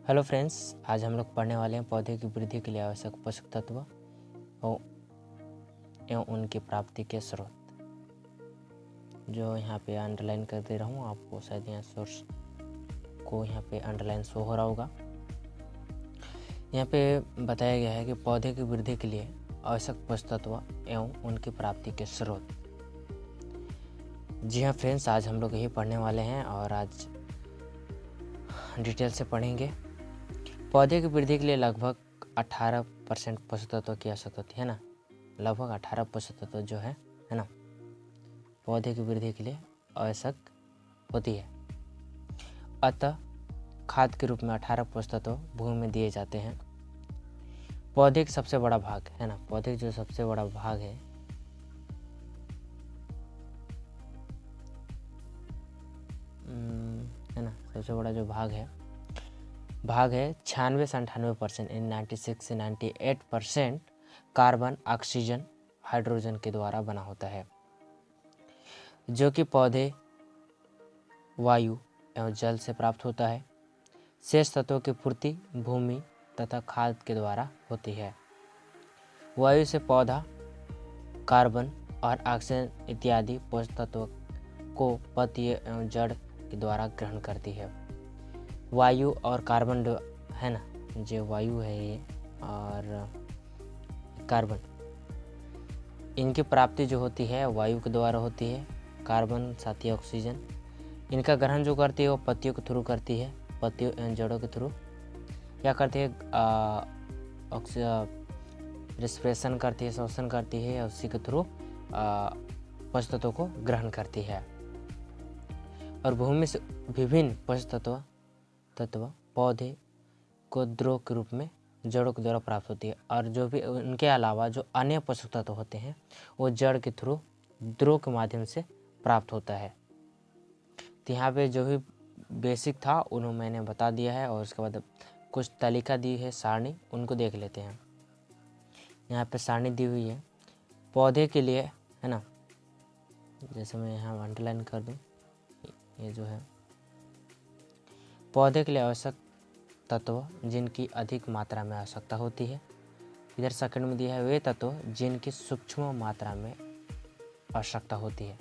Hello friends, आज हम लोग पढ़ने वाले हैं पौधे की वृद्धि के लिए आवश्यक पोषक तत्व और एवं उनकी प्राप्ति के स्रोत। जो यहाँ पे अंडरलाइन कर दे रहा हूँ, आपको शायद यहाँ सोर्स को यहाँ पे अंडरलाइन शो हो रहा होगा। यहाँ पे बताया गया है कि पौधे की वृद्धि के लिए आवश्यक पोषक तत्व एवं उनकी प्राप्ति के स्रोत। जी हाँ फ्रेंड्स, आज हम लोग यही पढ़ने वाले हैं और आज डिटेल से पढ़ेंगे। पौधे की वृद्धि के लिए लगभग 18% पोषक तत्व की आवश्यकता होती है ना। लगभग 18 पोषक तत्व जो है ना, पौधे की वृद्धि के लिए आवश्यक होती है। अतः खाद के रूप में 18 पोषक तत्व भूमि में दिए जाते हैं। पौधे का सबसे बड़ा भाग है ना, पौधे का जो सबसे बड़ा भाग है ना, सबसे बड़ा जो भाग है 96 से 98%, 96 से 98% कार्बन, ऑक्सीजन, हाइड्रोजन के द्वारा बना होता है, जो कि पौधे, वायु एवं जल से प्राप्त होता है। शेष तत्वों की पूर्ति भूमि तथा खाद के द्वारा होती है। वायु से पौधा कार्बन और ऑक्सीजन इत्यादि पोषक तत्वों को पत्ती एवं जड़ के द्वारा ग्रहण करती है। वायु और कार्बन है ना, जो वायु है ये और कार्बन, इनकी प्राप्ति जो होती है वायु के द्वारा होती है। कार्बन साथी ऑक्सीजन, इनका ग्रहण जो करती है वो पत्तियों के थ्रू करती है, पत्तियों जड़ों के थ्रू क्या करती है, रिस्पिरेशन करती है, श्वसन करती है, उसी के थ्रू पोषक तत्वों को ग्रहण करती है। और भूमि से विभिन्न पोषक तत्व पौधे को द्रव के रूप में जड़ों के द्वारा प्राप्त होती है। और जो भी उनके अलावा जो अन्य पोषक तत्व होते हैं वो जड़ के थ्रू द्रव के माध्यम से प्राप्त होता है। तो यहाँ पे जो भी बेसिक था उन्होंने मैंने बता दिया है, और उसके बाद कुछ तालिका दी है, सारणी, उनको देख लेते हैं। यहाँ पे सारणी दी हुई है पौधे के लिए है ना, जैसे मैं यहाँ अंडरलाइन कर दूँ, ये जो है पौधे के लिए आवश्यक तत्व जिनकी अधिक मात्रा में आवश्यकता होती है। इधर सेकंड में दिया है वे तत्व जिनकी सूक्ष्म मात्रा में आवश्यकता होती है।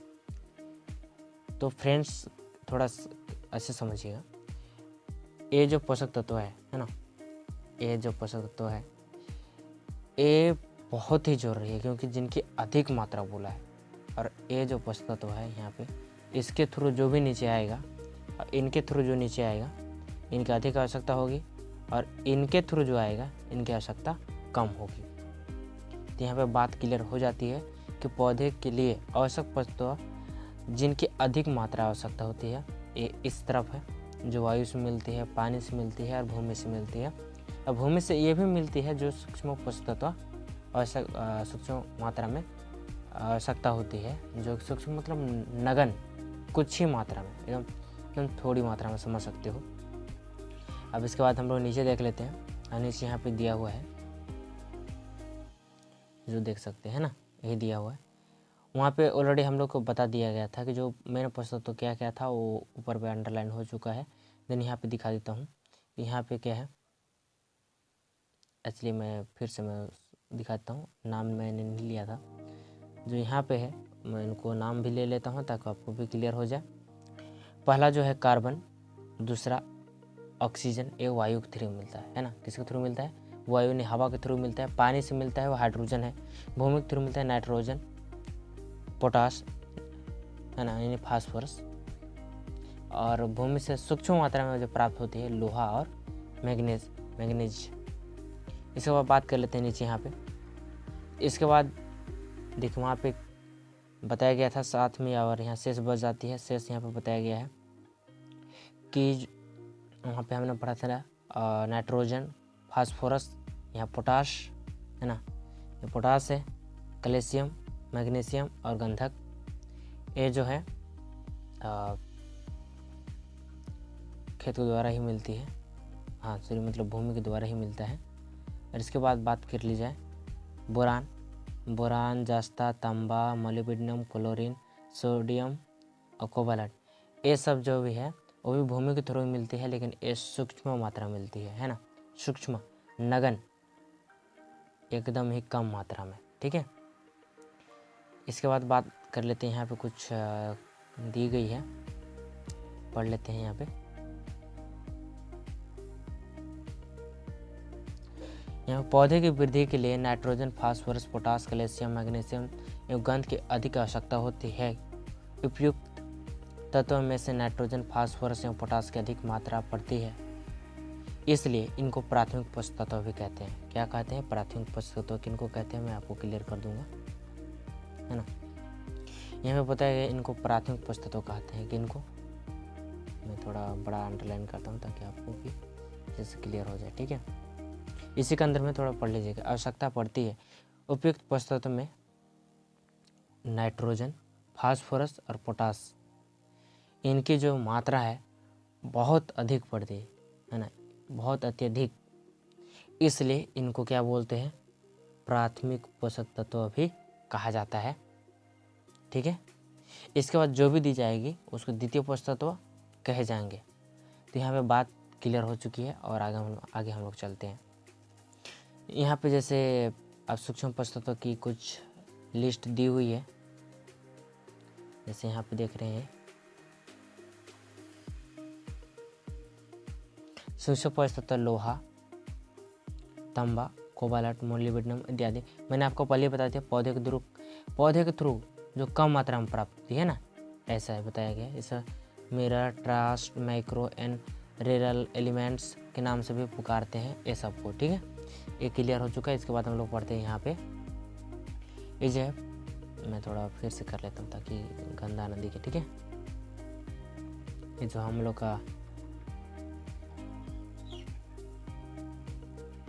तो फ्रेंड्स थोड़ा ऐसे समझिएगा, ये जो पोषक तत्व है ना, ये जो पोषक तत्व है ये बहुत ही जरूरी है, क्योंकि जिनकी अधिक मात्रा बोला है। और ये जो पोषक तत्व है यहाँ पे, इसके थ्रू जो भी नीचे आएगा और इनके थ्रू जो नीचे आएगा इनकी अधिक आवश्यकता होगी, और इनके थ्रू जो आएगा इनकी आवश्यकता कम होगी। तो यहाँ पे बात क्लियर हो जाती है कि पौधे के लिए आवश्यक पोषक तत्व जिनकी अधिक मात्रा आवश्यकता होती है ये इस तरफ है, जो वायु से मिलती है, पानी से मिलती है और भूमि से मिलती है। और भूमि से ये भी मिलती है जो सूक्ष्म पोषक तत्व आवश्यक सूक्ष्म मात्रा में आवश्यकता होती है, जो सूक्ष्म मतलब नगन, कुछ ही मात्रा में, एकदम थोड़ी मात्रा में समझ सकते हो। अब इसके बाद हम लोग नीचे देख लेते हैं। और नीचे यहाँ पे दिया हुआ है, जो देख सकते हैं ना, यही दिया हुआ है। वहाँ पे ऑलरेडी हम लोग को बता दिया गया था कि जो मेन पोषक तत्व क्या क्या था, वो ऊपर पे अंडरलाइन हो चुका है। देन यहाँ पे दिखा देता हूँ यहाँ पे क्या है। एक्चुअली मैं फिर से मैं दिखाता हूँ, नाम मैंने नहीं लिया था। जो यहाँ पे है मैं इनको नाम भी ले लेता हूँ ताकि आपको भी क्लियर हो जाए। पहला जो है कार्बन, दूसरा ऑक्सीजन, ये वायु के थ्रू मिलता है ना। किसके थ्रू मिलता है? वायु ने हवा के थ्रू मिलता है। पानी से मिलता है वो हाइड्रोजन है। भूमि के थ्रू मिलता है नाइट्रोजन, पोटास है ना, यानी फास्फोरस। और भूमि से सूक्ष्म मात्रा में जो प्राप्त होती है लोहा और मैग्नीज। इसके बाद बात कर लेते हैं नीचे यहाँ पे। इसके बाद देखो वहाँ पे बताया गया था 7 में, और यहाँ शेष बच जाती है। शेष यहाँ पे बताया गया है कि वहाँ पे हमने पढ़ा था नाइट्रोजन, फास्फोरस, यहाँ पोटाश है ना, ये पोटास है, कैल्शियम, मैग्नीशियम और गंधक। ये जो है खेत के द्वारा ही मिलती है, हाँ सॉरी मतलब भूमि के द्वारा ही मिलता है। और इसके बाद बात कर ली जाए बोरान, जस्ता, तांबा, मोलिब्डेनम, क्लोरीन, सोडियम और कोबाल्ट, ये सब जो भी है वो भी भूमि के थ्रू मिलती है, लेकिन ये सूक्ष्म मात्रा मिलती है ना, सूक्ष्म, नगन, एकदम ही कम मात्रा में। ठीक है, इसके बाद बात कर लेते हैं, यहाँ पे कुछ दी गई है, पढ़ लेते हैं। यहाँ पे पौधे की वृद्धि के लिए nitrogen, phosphorus, potash, calcium, magnesium एवं गंध की अधिक आवश्यकता होती है। उपयुक्त तत्वों में से नाइट्रोजन, फास्फोरस एवं पोटास की अधिक मात्रा पड़ती है, इसलिए इनको प्राथमिक पोषक तत्व भी कहते हैं। क्या कहते हैं? प्राथमिक पोषक तत्व किनको कहते हैं, मैं आपको क्लियर कर दूंगा, है ना। यहाँ पे पता है इनको प्राथमिक पोषक तत्व कहते हैं। किनको? मैं थोड़ा बड़ा अंडरलाइन करता हूँ ताकि आपको भी जैसे क्लियर हो जाए। ठीक है, इसी के अंदर में थोड़ा पढ़ लीजिएगा। आवश्यकता पड़ती है उपयुक्त पोषक तत्व में नाइट्रोजन, फास्फोरस और पोटास, इनकी जो मात्रा है बहुत अधिक पड़ती है ना, बहुत अत्यधिक, इसलिए इनको क्या बोलते हैं? प्राथमिक पोषक तत्व भी कहा जाता है। ठीक है, इसके बाद जो भी दी जाएगी उसको द्वितीय पोषक तत्व कहे जाएंगे। तो यहाँ पे बात क्लियर हो चुकी है और आगे हम लोग चलते हैं। यहाँ पे जैसे अब सूक्ष्म पोषक तत्व की कुछ लिस्ट दी हुई है, जैसे यहाँ पे देख रहे हैं सूक्ष्म पोषक तत्व लोहा, तांबा, कोबाल्ट, मोलिब्डेनम इत्यादि। मैंने आपको पहले बता दिया पौधे के थ्रू जो कम मात्रा में प्राप्त होती है ना, ऐसा है बताया गया। इसे minor, trace, micro and rare elements के नाम से भी पुकारते हैं ये सबको। ठीक है, ये क्लियर हो चुका है। इसके बाद हम लोग पढ़ते हैं यहाँ पे ये जो है, मैं थोड़ा फिर से कर लेता हूँ ताकि गंदा न दिखे। ठीक है, ये जो हम लोग का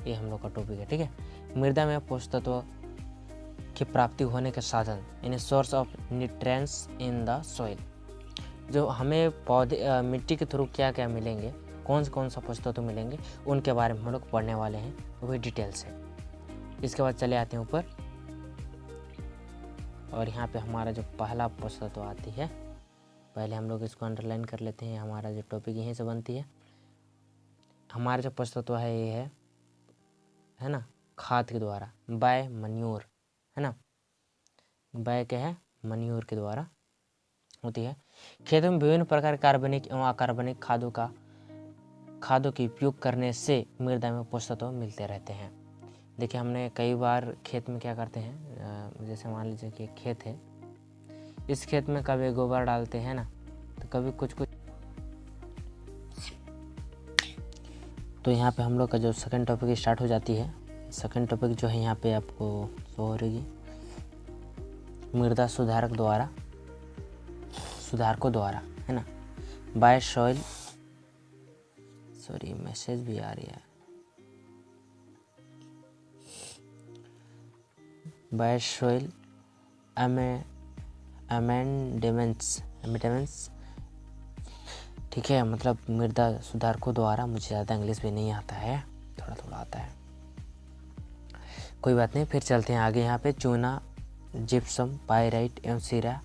ये हम लोग का टॉपिक है। ठीक है, मृदा में पोषक तत्व की प्राप्ति होने के साधन, यानी source of nutrients in the soil. जो हमें पौधे मिट्टी के थ्रू क्या क्या मिलेंगे, कौन सा पोषक तत्व मिलेंगे, उनके बारे में हम लोग पढ़ने वाले हैं, वो भी डिटेल से। इसके बाद चले आते हैं ऊपर, और यहाँ पे हमारा जो पहला पोषक तत्व आती है, पहले हम लोग इसको अंडरलाइन कर लेते हैं। हमारा जो टॉपिक यहीं से बनती है। हमारा जो पोषक तत्व है ये है ना, खाद के द्वारा, बाय मन्योर, है ना, बाय क्या है? मन्योर के द्वारा होती है। खेतों में विभिन्न प्रकार के कार्बनिक एवं अकार्बनिक खादों की उपयोग करने से मृदा में पोषक तत्व मिलते रहते हैं। देखिए, हमने कई बार खेत में क्या करते हैं, जैसे मान लीजिए कि खेत है, इस खेत में कभी गोबर डालते हैं ना, तो कभी कुछ तो यहाँ पे हम लोग का जो सेकंड टॉपिक स्टार्ट हो जाती है। सेकंड टॉपिक जो है यहाँ पे आपको शो हो रही है, मृदा सुधारकों द्वारा, है ना, बाय सॉइल, सॉरी मैसेज भी आ रही है, बाय सॉइल अमेंडमेंट्स। ठीक है, मतलब मृदा सुधारकों द्वारा। मुझे ज़्यादा इंग्लिश भी नहीं आता है, थोड़ा थोड़ा आता है, कोई बात नहीं। फिर चलते हैं आगे। यहाँ पे चूना, जिप्सम, पाइराइट एवं सीरा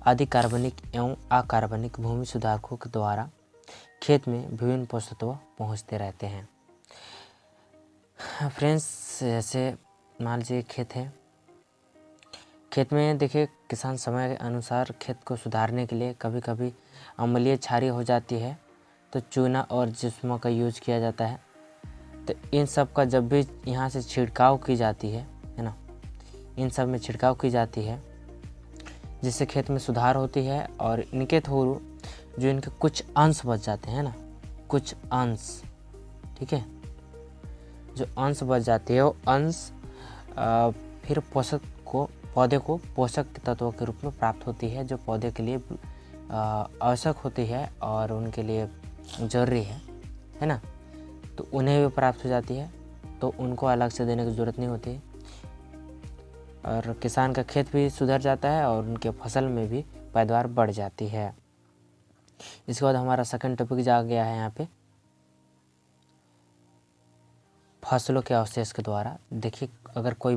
आदि कार्बनिक एवं अकार्बनिक भूमि सुधारकों के द्वारा खेत में विभिन्न पोषक तत्व पहुँचते रहते हैं। फ्रेंड्स, जैसे मान लीजिए खेत है, खेत में देखिए किसान समय के अनुसार खेत को सुधारने के लिए कभी कभी अम्लीय क्षारीय हो जाती है, तो चूना और जिप्सम का यूज किया जाता है। तो इन सब का जब भी यहाँ से छिड़काव की जाती है ना, इन सब में छिड़काव की जाती है, जिससे खेत में सुधार होती है। और इनके थ्रू जो इनके कुछ अंश बच जाते हैं ना, कुछ अंश, ठीक है, जो अंश बच जाते हैं वो अंश फिर पौधे को पोषक तत्वों के रूप में प्राप्त होती है, जो पौधे के लिए आवश्यक होती है और उनके लिए ज़रूरी है ना, तो उन्हें भी प्राप्त हो जाती है, तो उनको अलग से देने की ज़रूरत नहीं होती, और किसान का खेत भी सुधर जाता है और उनके फसल में भी पैदावार बढ़ जाती है। इसके बाद हमारा सेकंड टॉपिक जा गया है यहाँ पे फसलों के अवशेष के द्वारा। देखिए, अगर कोई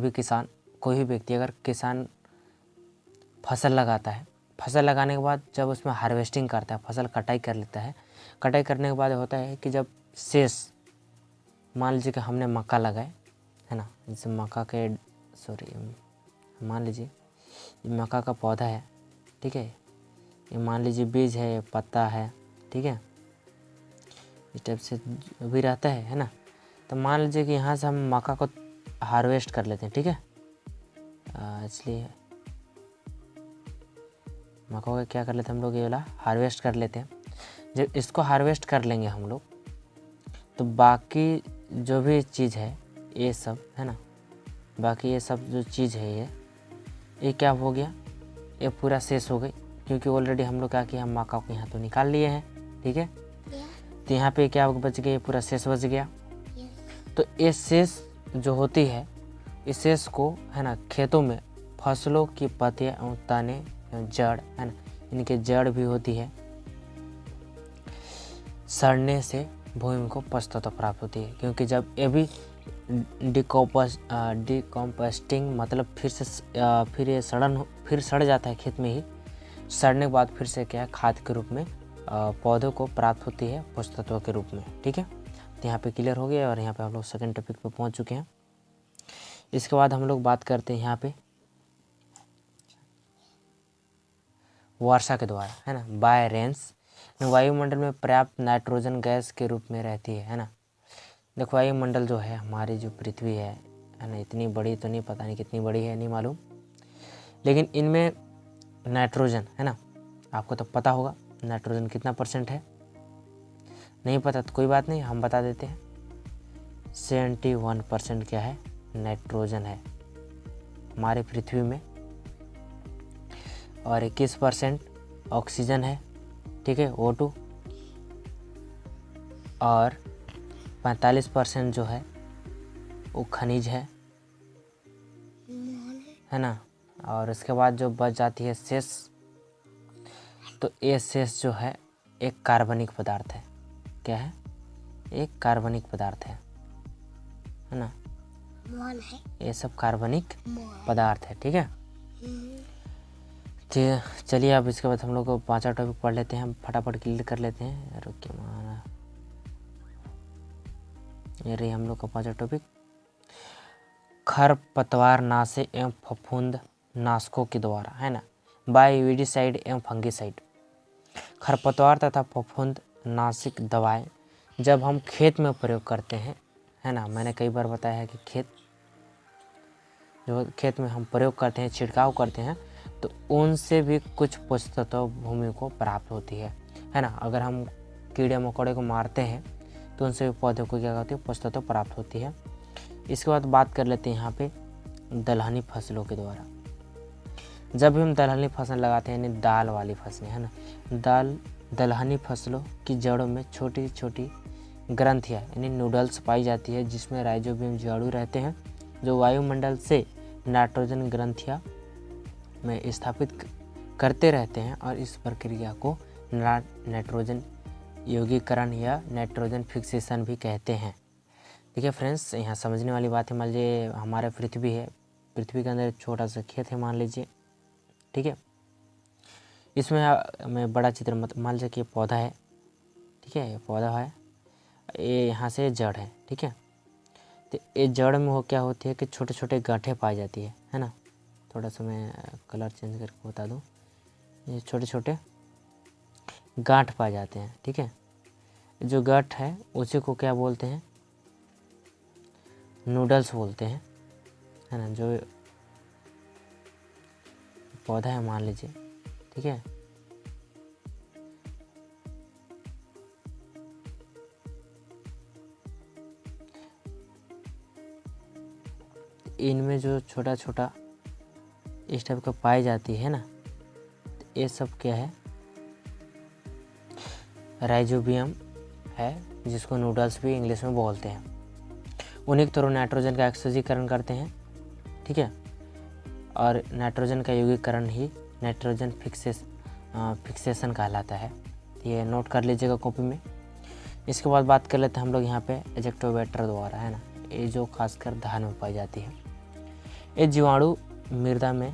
भी व्यक्ति अगर किसान फसल लगाता है, फसल लगाने के बाद जब उसमें हार्वेस्टिंग करता है, फसल कटाई कर लेता है, कटाई करने के बाद होता है कि जब शेष, मान लीजिए कि हमने मक्का लगाए, है ना, जैसे मक्का के मान लीजिए ये मक्का का पौधा है, ठीक है, ये मान लीजिए बीज है, ये पत्ता है, ठीक है, इस टाइप से भी रहता है ना। तो मान लीजिए कि यहाँ से हम मक्का को हार्वेस्ट कर लेते हैं, ठीक है, इसलिए मक्का को क्या कर लेते हैं हम लोग, ये वाला हार्वेस्ट कर लेते हैं। जब इसको हार्वेस्ट कर लेंगे हम लोग, तो बाकी जो भी चीज़ है ये सब, है ना, बाकी ये सब जो चीज़ है ये क्या हो गया, ये पूरा शेष हो गई, क्योंकि ऑलरेडी हम लोग क्या किया, हम मक्का को यहाँ तो निकाल लिए हैं, ठीक है। तो यहाँ पे क्या बच गया, ये पूरा शेष बच गया। तो ये शेष जो होती है, इस शेष को, है ना, खेतों में फसलों की पत्तियाँ एवं तने एवं जड़, है ना, इनके जड़ भी होती है, सड़ने से भूमि को पशुत्व प्राप्त होती है। क्योंकि जब ये भी डिकम्पोस्टिंग मतलब फिर ये फिर सड़ जाता है खेत में ही, सड़ने के बाद फिर से क्या है, खाद के रूप में पौधों को प्राप्त होती है पोषक तत्व के रूप में, ठीक है। तो यहाँ पे क्लियर हो गया और यहाँ पे हम लोग सेकंड टॉपिक पे पहुँच चुके हैं। इसके बाद हम लोग बात करते हैं यहाँ पे वर्षा के द्वारा, है ना, बाय रेन्स। वायुमंडल में पर्याप्त नाइट्रोजन गैस के रूप में रहती है ना। देखो वायुमंडल जो है, हमारी जो पृथ्वी है ना, इतनी बड़ी तो नहीं, पता नहीं कितनी बड़ी है, नहीं मालूम, लेकिन इनमें नाइट्रोजन, है ना, आपको तो पता होगा नाइट्रोजन कितना % है, नहीं पता तो कोई बात नहीं, हम बता देते हैं। 71% क्या है, नाइट्रोजन है हमारे पृथ्वी में, और 21% ऑक्सीजन है, ठीक है, O2, और 45% जो है वो खनिज है ना। और इसके बाद जो बच जाती है शेष, तो ये शेष जो है एक कार्बनिक पदार्थ है। क्या है, एक कार्बनिक पदार्थ है ना, ये सब कार्बनिक पदार्थ है, ठीक है। चलिए अब इसके बाद हम लोग को 5वां टॉपिक पढ़ लेते हैं, हम फटाफट क्लियर कर लेते हैं। रुकिए माना, ये रही हम लोग का 5वां टॉपिक, खरपतवार नाशे एवं फफूंद नाशकों के द्वारा, है ना, बाय वीडिसाइड एवं फंगिसाइड। खरपतवार तथा फफूंद नाशक दवाएं जब हम खेत में प्रयोग करते हैं, है ना, मैंने कई बार बताया है कि खेत में हम प्रयोग करते हैं, छिड़काव करते हैं, तो उनसे भी कुछ पोषक तत्व भूमि को प्राप्त होती है ना। अगर हम कीड़े मकोड़े को मारते हैं तो उनसे भी पौधे को क्या होती है, पोषक तत्व प्राप्त होती है। इसके बाद बात कर लेते हैं यहाँ पे दलहनी फसलों के द्वारा। जब भी हम दलहनी फसल लगाते हैं, यानी दाल वाली फसलें, है ना, दलहनी फसलों की जड़ों में छोटी छोटी ग्रंथियाँ यानी नूडल्स पाई जाती है, जिसमें राइजोबियम जीवाणु रहते हैं, जो वायुमंडल से नाइट्रोजन ग्रंथियाँ में स्थापित करते रहते हैं, और इस प्रक्रिया को नाइट्रोजन यौगिकरण या नाइट्रोजन फिक्सेशन भी कहते हैं। ठीक है फ्रेंड्स, यहाँ समझने वाली बात है। मान लीजिए हमारा पृथ्वी है, पृथ्वी के अंदर छोटा सा खेत है मान लीजिए, ठीक है। इसमें मैं बड़ा चित्र मत मान लीजिए कि पौधा है, ठीक है, ये पौधा है, ये यहाँ से जड़ है, ठीक है। तो ये जड़ में वो क्या होती है कि छोटे छोटे गांठें पाई जाती है ना। थोड़ा सा मैं कलर चेंज करके बता दूँ, ये छोटे छोटे गांठ पाए जाते हैं, ठीक है। जो गांठ है उसी को क्या बोलते हैं, नूडल्स बोलते हैं, है ना। जो पौधा है मान लीजिए, ठीक है, इनमें जो छोटा छोटा इस टाइप का पाई जाती है ना, ये सब क्या है, राइजोबियम है, जिसको नूडल्स भी इंग्लिश में बोलते हैं। उन्हीं के थ्रू नाइट्रोजन का ऑक्सीकरण करते हैं, ठीक है, और नाइट्रोजन का यौगिकरण ही नाइट्रोजन फिक्सेशन कहलाता है। ये नोट कर लीजिएगा कॉपी में। इसके बाद बात कर लेते हैं हम लोग यहाँ पे एजेक्टोबैक्टर द्वारा, है ना। ये जो खासकर धान में पाई जाती है, ये जीवाणु मृदा में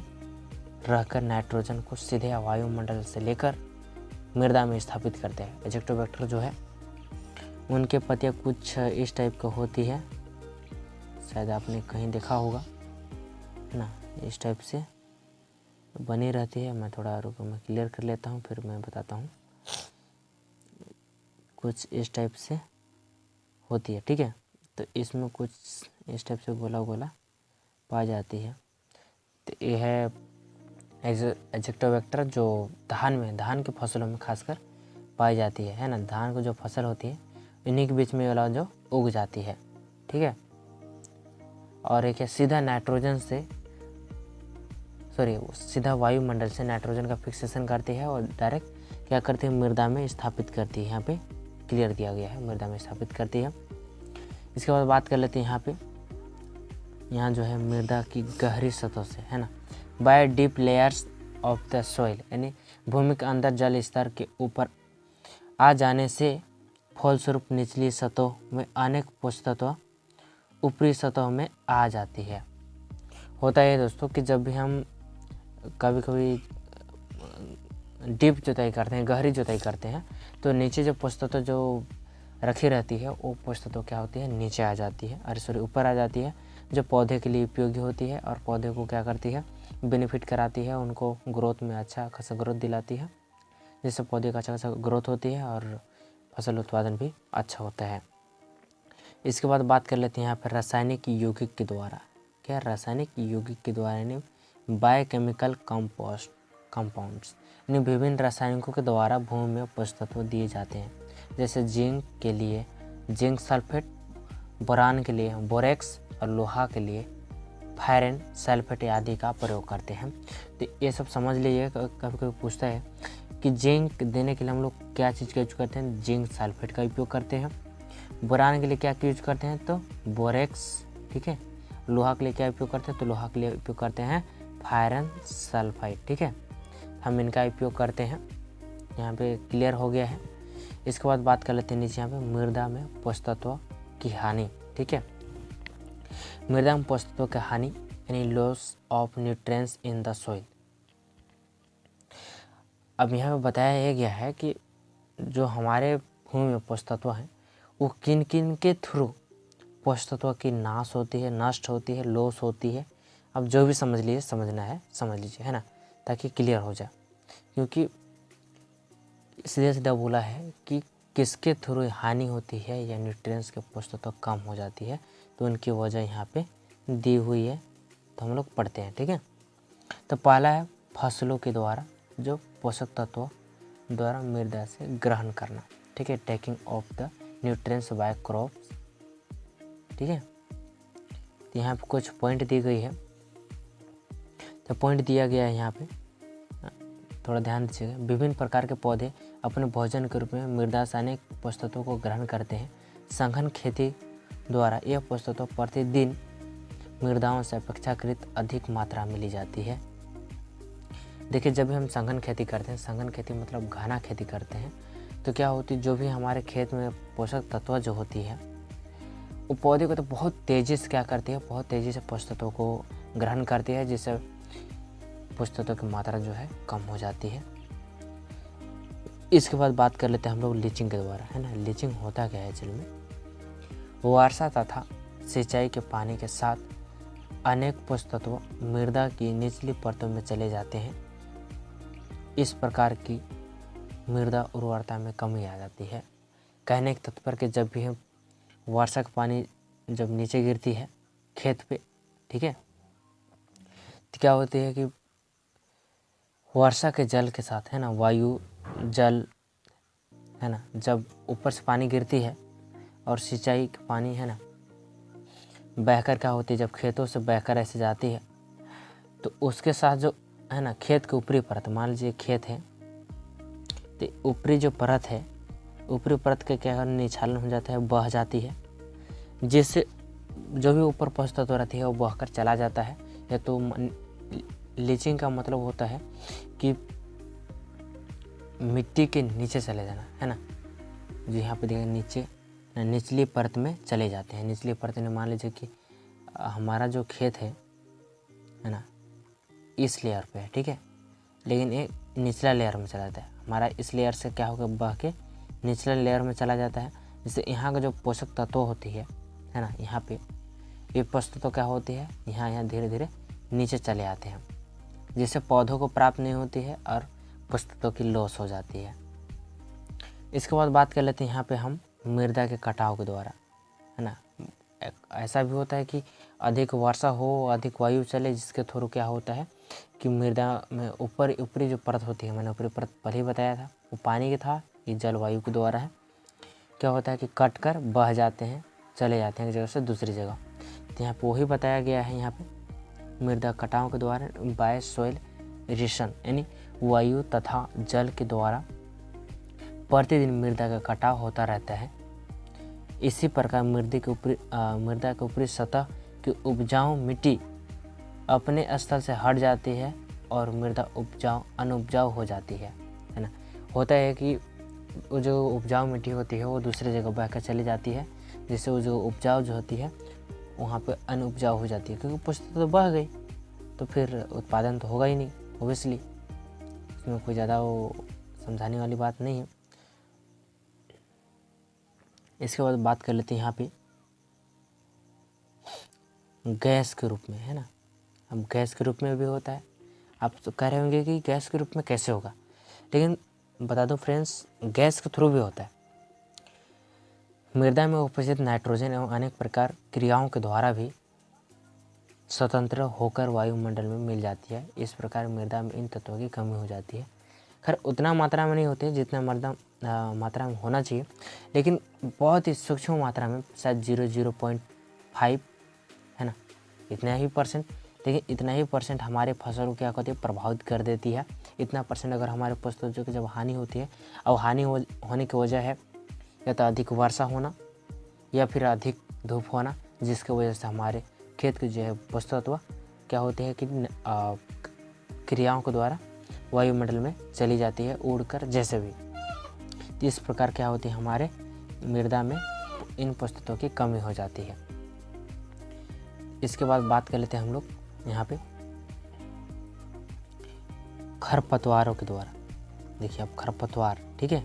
रहकर नाइट्रोजन को सीधे वायुमंडल से लेकर मृदा में स्थापित करते हैं। एजेक्टोबैक्टर जो है उनके पत्तियाँ कुछ इस टाइप का होती है, शायद आपने कहीं देखा होगा, है ना, इस टाइप से बनी रहती है। मैं थोड़ा रुको, मैं क्लियर कर लेता हूँ फिर मैं बताता हूँ। कुछ इस टाइप से होती है, ठीक है। तो इसमें कुछ इस टाइप से गोला गोला पाई जाती है। तो ये है एजेक्टोबैक्टर जो धान के फसलों में खासकर पाई जाती है ना। धान को जो फसल होती है इन्हीं के बीच में वाला जो उग जाती है, ठीक है। और एक है सीधा नाइट्रोजन से सीधा वायुमंडल से नाइट्रोजन का फिक्सेशन करती है और डायरेक्ट क्या करती है, मृदा में स्थापित करती है। यहाँ पे क्लियर दिया गया है, मृदा में स्थापित करती है। इसके बाद बात कर लेते हैं यहाँ जो है मृदा की गहरी सतह से, है ना, by deep layers of the soil, यानी भूमि के अंदर जल स्तर के ऊपर आ जाने से फलस्वरूप निचली सतहों में अनेक पोषक तत्व ऊपरी सतहों में आ जाती है। होता है दोस्तों कि जब भी हम कभी कभी डीप जुताई करते हैं, गहरी जुताई करते हैं, तो नीचे जो पोषक तत्व जो रखी रहती है वो पोषक तत्व क्या होती है, नीचे आ जाती है, ऊपर आ जाती है, जो पौधे के लिए उपयोगी होती है और पौधे को क्या करती है, बेनिफिट कराती है, उनको ग्रोथ में अच्छा खासा ग्रोथ दिलाती है, जिससे पौधे का अच्छा खासा ग्रोथ होती है और फसल उत्पादन भी अच्छा होता है। इसके बाद बात कर लेते हैं यहाँ पर रासायनिक यौगिक के द्वारा। क्या रासायनिक यौगिक के द्वारा यानी बायोकेमिकल कंपाउंड्स, यानी विभिन्न रासायनिकों के द्वारा भूमि में पोषक तत्व दिए जाते हैं। जैसे जिंक के लिए जिंक सल्फेट, बोरान के लिए बोरेक्स और लोहा के लिए फायरन सल्फेट आदि का प्रयोग करते हैं। तो ये सब समझ लीजिए। कभी कभी पूछता है कि जिंक देने के लिए हम लोग क्या चीज़ का यूज करते हैं, जिंक सल्फेट का उपयोग करते हैं। बोरान के लिए क्या यूज करते हैं, तो बोरेक्स, ठीक है। लोहा के लिए क्या उपयोग करते हैं, तो लोहा के लिए उपयोग करते हैं फायरन सल्फाइड, ठीक है। हम इनका उपयोग करते हैं, यहाँ पे क्लियर हो गया है। इसके बाद बात कर लेते हैं नीचे यहाँ पे मृदा में पोषक तत्व की हानि, ठीक है। मृदा में पोषक तत्व की हानि यानी loss of nutrients in the soil. अब यहाँ पे बताया गया है कि जो हमारे भूमि में पोषक तत्व हैं वो किन किन के थ्रू पोषक तत्व की नाश होती है, नष्ट होती है, लॉस होती है। अब जो भी समझ लीजिए, समझना है समझ लीजिए, है ना, ताकि क्लियर हो जाए। क्योंकि सीधे सीधा बोला है कि किसके थ्रू हानि होती है या न्यूट्रिएंट्स के पोषक तत्व कम हो जाती है, तो उनकी वजह यहाँ पे दी हुई है, तो हम लोग पढ़ते हैं, ठीक है। तो पहला है फसलों के द्वारा जो पोषक तत्व द्वारा मृदा से ग्रहण करना, ठीक है, taking off the nutrients by crops, ठीक है। तो यहाँ पे कुछ पॉइंट दी गई है, तो पॉइंट दिया गया है यहाँ पे, थोड़ा ध्यान दीजिएगा। विभिन्न प्रकार के पौधे अपने भोजन के रूप में मृदा से अनेक पोषक तत्वों को ग्रहण करते हैं। सघन खेती द्वारा यह पोषक तत्व प्रतिदिन मृदाओं से अपेक्षाकृत अधिक मात्रा में ली जाती है। देखिए, जब भी हम सघन खेती करते हैं, सघन खेती मतलब घना खेती करते हैं, तो क्या होती है, जो भी हमारे खेत में पोषक तत्व जो होती है वो पौधे को तो बहुत तेज़ी से क्या करती है, बहुत तेज़ी से पोषक तत्वों को ग्रहण करती है, जिससे पोषक तत्वों की मात्रा जो है कम हो जाती है। इसके बाद बात कर लेते हैं हम लोग लीचिंग के द्वारा, है ना। लीचिंग होता क्या है एक्चुअल में, वर्षा तथा सिंचाई के पानी के साथ अनेक पोषक तत्व मृदा की निचली परतों में चले जाते हैं। इस प्रकार की मृदा उर्वरता में कमी आ जाती है। कहने के तात्पर्य कि जब भी हम वर्षा का पानी जब नीचे गिरती है खेत पे, ठीक है, तो क्या होती है कि वर्षा के जल के साथ, है ना, वायु जल, है ना, जब ऊपर से पानी गिरती है और सिंचाई का पानी, है ना, बहकर क्या होती है, जब खेतों से बहकर ऐसे जाती है, तो उसके साथ जो, है ना, खेत के ऊपरी परत, मान लीजिए खेत है, तो ऊपरी जो परत है, ऊपरी परत के क्या निछालन हो जाता है, बह जाती है, जिससे जो भी ऊपर पोषक तत्व रहती है वो बहकर चला जाता है। या तो लीचिंग का मतलब होता है कि मिट्टी के नीचे चले जाना, है ना, जो यहाँ पे देखिए नीचे निचली परत में चले जाते हैं। निचली परत में मान लीजिए कि हमारा जो खेत है ना, इस लेयर पे है, ठीक है, लेकिन एक निचला लेयर में चला जाता है। हमारा इस लेयर से क्या होगा, बह के निचले लेयर में चला जाता है। जिससे यहाँ का जो पोषक तत्व होती है ना, यहाँ पे ये पोषक तत्व क्या होती है, यहाँ धीरे धीरे नीचे चले आते हैं, जिससे पौधों को प्राप्त नहीं होती है और पोषक तत्वों की लॉस हो जाती है। इसके बाद बात कर लेते हैं यहाँ पे हम मृदा के कटाव के द्वारा, है ना। ऐसा भी होता है कि अधिक वर्षा हो, अधिक वायु चले, जिसके थ्रू क्या होता है कि मृदा में ऊपरी जो परत होती है, मैंने ऊपरी परत पहले ही बताया था, वो पानी के था, ये जलवायु के द्वारा है। क्या होता है कि कट कर बह जाते हैं, चले जाते हैं एक जगह से दूसरी जगह। तो यहाँ पे वही बताया गया है, यहाँ पे मृदा कटाव के द्वारा बाय सॉइल इरोशन, यानी वायु तथा जल के द्वारा प्रतिदिन मृदा का कटाव होता रहता है। इसी प्रकार मृदा के ऊपरी सतह की उपजाऊ मिट्टी अपने स्थल से हट जाती है और मृदा अनुपजाऊ हो जाती है ना। होता है कि वो जो उपजाऊ मिट्टी होती है वो दूसरी जगह बहकर चली जाती है, जिससे वो जो उपजाऊ जो होती है वहाँ पे अनुपजाऊ हो जाती है, क्योंकि पोषक तो बह गई, तो फिर उत्पादन तो होगा ही नहीं ओबियसली। इसमें कोई ज़्यादा वो समझाने वाली बात नहीं है। इसके बाद बात कर लेते हैं यहाँ पे गैस के रूप में, है ना। अब गैस के रूप में भी होता है। आप तो कह रहे होंगे कि गैस के रूप में कैसे होगा, लेकिन बता दो फ्रेंड्स, गैस के थ्रू भी होता है। मृदा में उपस्थित नाइट्रोजन एवं अनेक प्रकार क्रियाओं के द्वारा भी स्वतंत्र होकर वायुमंडल में मिल जाती है। इस प्रकार मृदा में इन तत्वों की कमी हो जाती है। खैर उतना मात्रा में नहीं होती है जितना मात्रा में होना चाहिए, लेकिन बहुत ही सूक्ष्म मात्रा में, शायद 0.5 है ना, इतना ही परसेंट। लेकिन इतना ही परसेंट हमारे फसल को क्या कहती है, प्रभावित कर देती है। इतना परसेंट अगर हमारे पोषक तत्वों की जब हानि होती है, और हानि होने की वजह है या तो अधिक वर्षा होना या फिर अधिक धूप होना, जिसकी वजह से हमारे खेत के जो है पोषक तत्व क्या होते हैं कि क्रियाओं के द्वारा वायुमंडल में चली जाती है उड़कर, जैसे भी। तो इस प्रकार क्या होती है, हमारे मृदा में इन पोषक तत्वों की कमी हो जाती है। इसके बाद बात कर लेते हैं हम लोग यहाँ पे खरपतवारों के द्वारा। देखिए अब खरपतवार, ठीक है,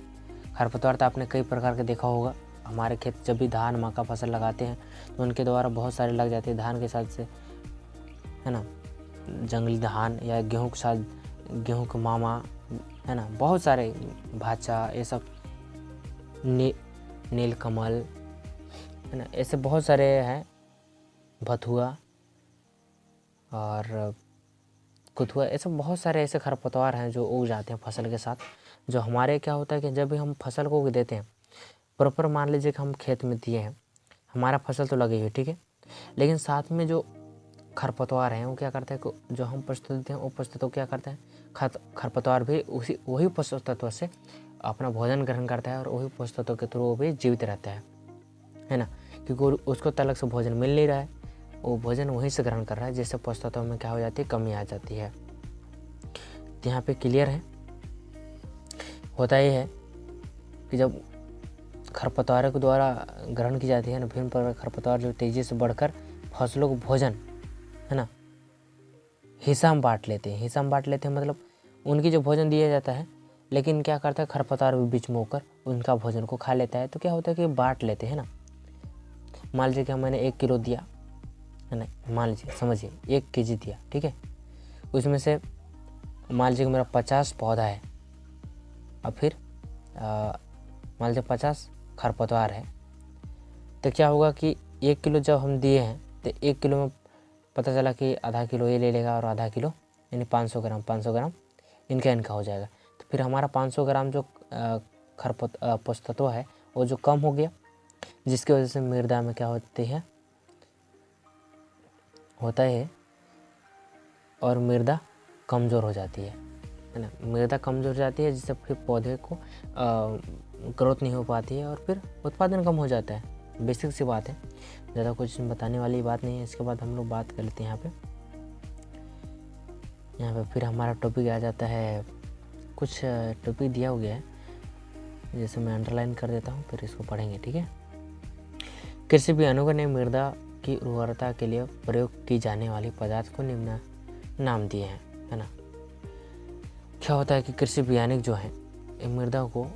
खरपतवार तो आपने कई प्रकार के देखा होगा। हमारे खेत जब भी धान मक्का फसल लगाते हैं तो उनके द्वारा बहुत सारे लग जाते हैं। धान के साथ से, है ना, जंगली धान या गेहूं के साथ गेहूं का मामा, है ना, बहुत सारे भाचा, ये सब नीलकमल, है ना, ऐसे बहुत सारे हैं, भथुआ और कुथुआ, ऐसे बहुत सारे ऐसे खरपतवार हैं जो उग जाते हैं फसल के साथ। जो हमारे क्या होता है कि जब भी हम फसल को उग देते हैं, प्रॉपर मान लीजिए कि हम खेत में दिए हैं, हमारा फसल तो लगी हुई, ठीक है, लेकिन साथ में जो खरपतवार हैं वो क्या करते हैं, जो हम पोषक देते हैं वो पोषक तत्व क्या करते हैं, खरपतवार भी वही पोषक तत्व से अपना भोजन ग्रहण करता है और वही पोषक तत्व के थ्रू वो भी जीवित रहता है ना, क्योंकि उसको तलक से भोजन मिल नहीं रहा है, वो भोजन वहीं से ग्रहण कर रहा है, जिससे पोषक तत्वों में क्या हो जाती है, कमी आ जाती है। तो यहाँ पे क्लियर है। होता ये है कि जब खरपतवारों के द्वारा ग्रहण की जाती है ना, विभिन्न प्रकार खरपतवार जो तेजी से बढ़कर फसलों को भोजन, है ना, हिस्सा में बांट लेते हैं, मतलब उनकी जो भोजन दिया जाता है, लेकिन क्या करता है खरपतवार भी बीच में होकर उनका भोजन को खा लेता है। तो क्या होता है कि बांट लेते हैं ना। मान लीजिए कि मैंने 1 किलो दिया, है ना, मान लीजिए, समझिए 1 केजी दिया, ठीक है, उसमें से मान लीजिए कि मेरा 50 पौधा है, और फिर मान लीजिए 50 खरपतवार है, तो क्या होगा कि 1 किलो जब हम दिए हैं तो 1 किलो में पता चला कि आधा किलो ये ले लेगा और आधा किलो यानी 500 ग्राम इनका हो जाएगा। तो फिर हमारा 500 ग्राम जो पोषक तत्व है वो जो कम हो गया, जिसकी वजह से मृदा में क्या होता है और मृदा कमज़ोर हो जाती है ना। मृदा कमज़ोर हो जाती है, जिससे फिर पौधे को ग्रोथ नहीं हो पाती है और फिर उत्पादन कम हो जाता है। बेसिक सी बात है, ज़्यादा कुछ बताने वाली बात नहीं है। इसके बाद हम लोग बात कर लेते हैं यहाँ पे फिर हमारा टॉपिक आ जाता है, कुछ टॉपिक दिया हो गया है, जैसे मैं अंडरलाइन कर देता हूँ, फिर इसको पढ़ेंगे, ठीक है। कृषि विज्ञानियों ने मृदा की उर्वरता के लिए प्रयोग की जाने वाली पदार्थ को निम्न नाम दिए हैं, है ना। क्या होता है कि कृषि वैज्ञानिक जो हैं मृदा को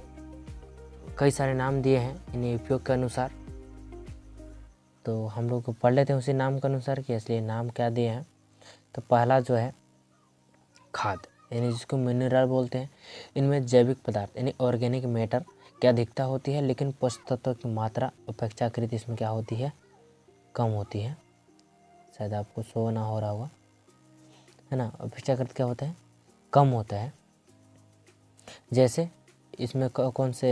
कई सारे नाम दिए हैं इन्हें उपयोग के अनुसार, तो हम लोग को पढ़ लेते हैं उसी नाम के अनुसार कि इसलिए नाम क्या दिए हैं। तो पहला जो है खाद, यानी जिसको मिनरल बोलते हैं। इनमें जैविक पदार्थ यानी ऑर्गेनिक मैटर की अधिकता होती है, लेकिन पोषक तत्व की मात्रा अपेक्षाकृत इसमें क्या होती है, कम होती है। शायद आपको शो ना हो रहा होगा, है ना। अपेक्षाकृत क्या होता है, कम होता है। जैसे इसमें कौन से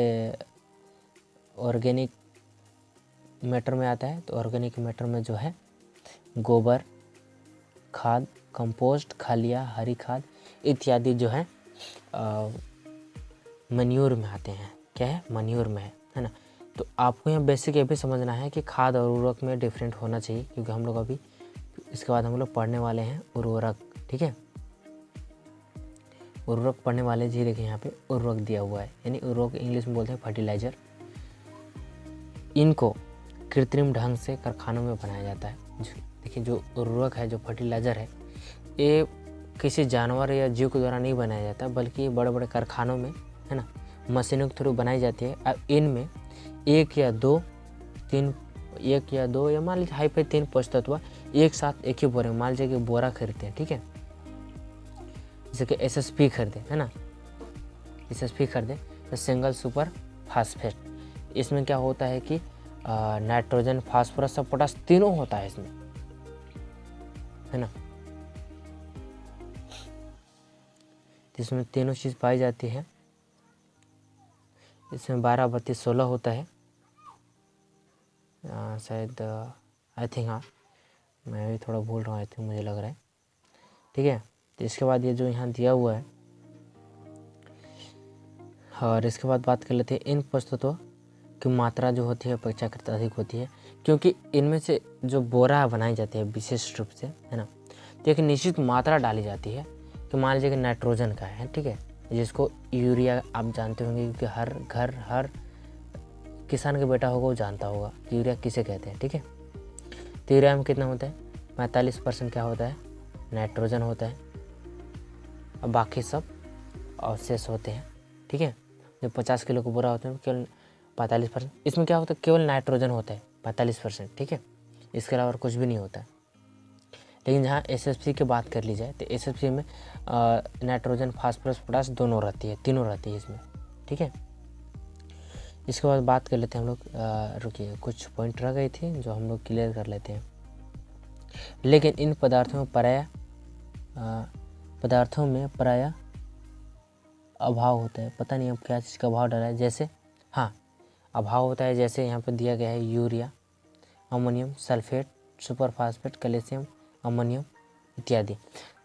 ऑर्गेनिक मैटर में आता है, तो ऑर्गेनिक मैटर में जो है गोबर खाद, कंपोस्ट, खलिया, हरी खाद इत्यादि जो है मन्यूर में आते हैं। क्या है, मन्यूर में है ना। तो आपको यहाँ बेसिक ये भी समझना है कि खाद और उर्वरक में डिफरेंट होना चाहिए, क्योंकि हम लोग अभी इसके बाद हम लोग पढ़ने वाले हैं उर्वरक। ठीक है, उर्वरक पढ़ने वाले जी, देखिए यहाँ पे उर्वरक दिया हुआ है, यानी उर्वरक इंग्लिश में बोलते हैं फर्टिलाइजर। इनको कृत्रिम ढंग से कारखानों में बनाया जाता है। देखिए जो उर्वरक है, जो फर्टिलाइजर है, ये किसी जानवर या जीव के द्वारा नहीं बनाया जाता, बल्कि बड़े बड़े कारखानों में, है ना, मशीनों के थ्रू बनाई जाती है। अब इनमें एक या दो या मान लीजिए हाई पे 3 पोषक तत्व एक साथ एक ही बोरे, मान लीजिए कि बोरा खरीदते हैं। ठीक है, जैसे कि SSP खरीदे, है ना, SSP खरीदे तो सिंगल सुपर फास्फेट। इसमें क्या होता है कि नाइट्रोजन, फास्फोरस और पोटास तीनों होता है इसमें, है ना। इसमें तीनों चीज़ पाई जाती है। इसमें 12, 32, 16 होता है शायद, आई थिंक, हाँ मैं भी थोड़ा भूल रहा हूँ, आई थिंक मुझे लग रहा है। ठीक है, तो इसके बाद ये जो यहाँ दिया हुआ है, और इसके बाद बात कर लेते हैं इन पोषक तत्वों की मात्रा जो होती है अपेक्षाकृत अधिक होती है, क्योंकि इनमें से जो बोरा बनाई जाती है विशेष रूप से, है ना, तो एक निश्चित मात्रा डाली जाती है कि मान लीजिए कि नाइट्रोजन का है, ठीक है, जिसको यूरिया आप जानते होंगे, क्योंकि हर घर, हर किसान का बेटा होगा वो जानता होगा कि यूरिया किसे कहते हैं। ठीक है, तो यूरिया में कितना होता है, 45% क्या होता है, नाइट्रोजन होता है, और बाकी सब अवशेष होते हैं। ठीक है, जो 50 किलो का बोरा होता है केवल 45%, इसमें क्या होता है, केवल नाइट्रोजन होता है 45%। ठीक है, इसके अलावा कुछ भी नहीं होता है। लेकिन जहाँ SSP की बात कर ली जाए तो SSP में नाइट्रोजन, फास्फोरस, पोटास दोनों रहती है, तीनों रहती है इसमें। ठीक है, इसके बाद बात कर लेते हैं हम लोग, रुकिए कुछ पॉइंट रह गई थी जो हम लोग क्लियर कर लेते हैं। लेकिन इन पदार्थों में प्रायः अभाव होता है। पता नहीं अब क्या चीज़ का अभाव डाला है, जैसे हाँ अभाव होता है, जैसे यहाँ पे दिया गया है urea, ammonium sulphate, super phosphate, calcium, ammonium इत्यादि।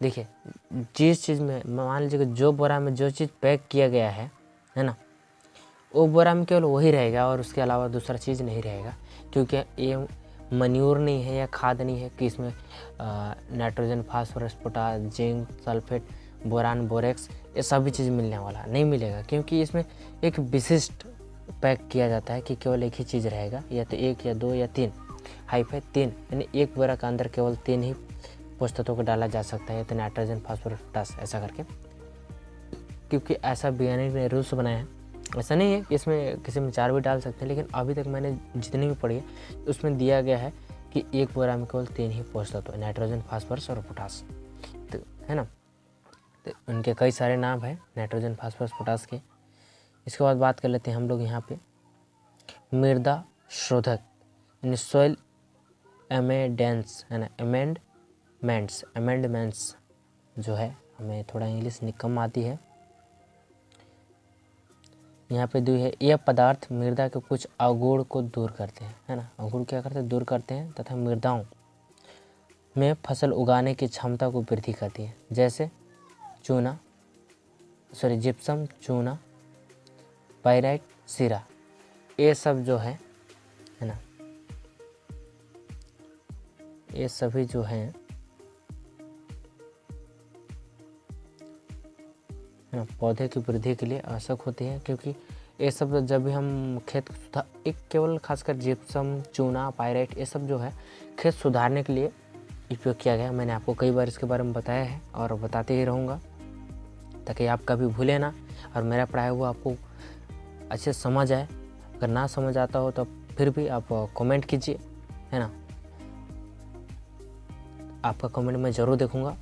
देखिए जिस चीज़ में मान लीजिए कि जो बोरा में जो चीज़ पैक किया गया है ना, वो बोरा में केवल वही रहेगा और उसके अलावा दूसरा चीज़ नहीं रहेगा, क्योंकि ये मन्यूर नहीं है या खाद नहीं है कि इसमें nitrogen, phosphorus, potash, zinc, sulphate, boron, borax ये सभी चीज़ मिलने वाला नहीं मिलेगा, क्योंकि इसमें एक विशिष्ट पैक किया जाता है कि केवल एक ही चीज़ रहेगा, या तो 1 या 2 या 3, हाइफाई 3, यानी एक बोरा के अंदर केवल 3 ही पोषक तत्वों को डाला जा सकता है, तो नाइट्रोजन, फास्फोरस, पोटास, ऐसा करके, क्योंकि ऐसा वैज्ञानिक ने रूल्स बनाया है। ऐसा नहीं है कि इसमें किसी में 4 भी डाल सकते हैं, लेकिन अभी तक मैंने जितनी भी पढ़ी है उसमें दिया गया है कि एक बोरा में केवल 3 ही पोषक तत्व, नाइट्रोजन, फास्फोरस और पोटास, तो है ना। तो उनके कई सारे नाम हैं नाइट्रोजन, फास्फोरस, पोटास के। इसके बाद बात कर लेते हैं हम लोग यहाँ पे मृदा शोधक, यानी सॉइल एमेंडेंस, है ना, अमेंडमेंट्स जो है, हमें थोड़ा इंग्लिश कम आती है। यहाँ पे 2 है, यह पदार्थ मृदा के कुछ अवगुण को दूर करते हैं, है ना, अवगुण क्या करते हैं, दूर करते हैं, तथा मृदाओं में फसल उगाने की क्षमता को वृद्धि करती है, जैसे जिप्सम, चूना, पाइराइट, सीरा, ये सब जो है ना, ये सभी जो हैं पौधे की वृद्धि के लिए आवश्यक होती है, क्योंकि ये सब जब भी हम खेत एक केवल खासकर जिप्सम, चूना, पाइराइट ये सब जो है खेत सुधारने के लिए उपयोग किया गया। मैंने आपको कई बार इसके बारे में बताया है और बताते ही रहूँगा। ताकि आप कभी भूलें ना और मेरा पढ़ाया हुआ आपको अच्छे से समझ आए। अगर ना समझ आता हो तो फिर भी आप कमेंट कीजिए, है ना। आपका कमेंट मैं ज़रूर देखूंगा,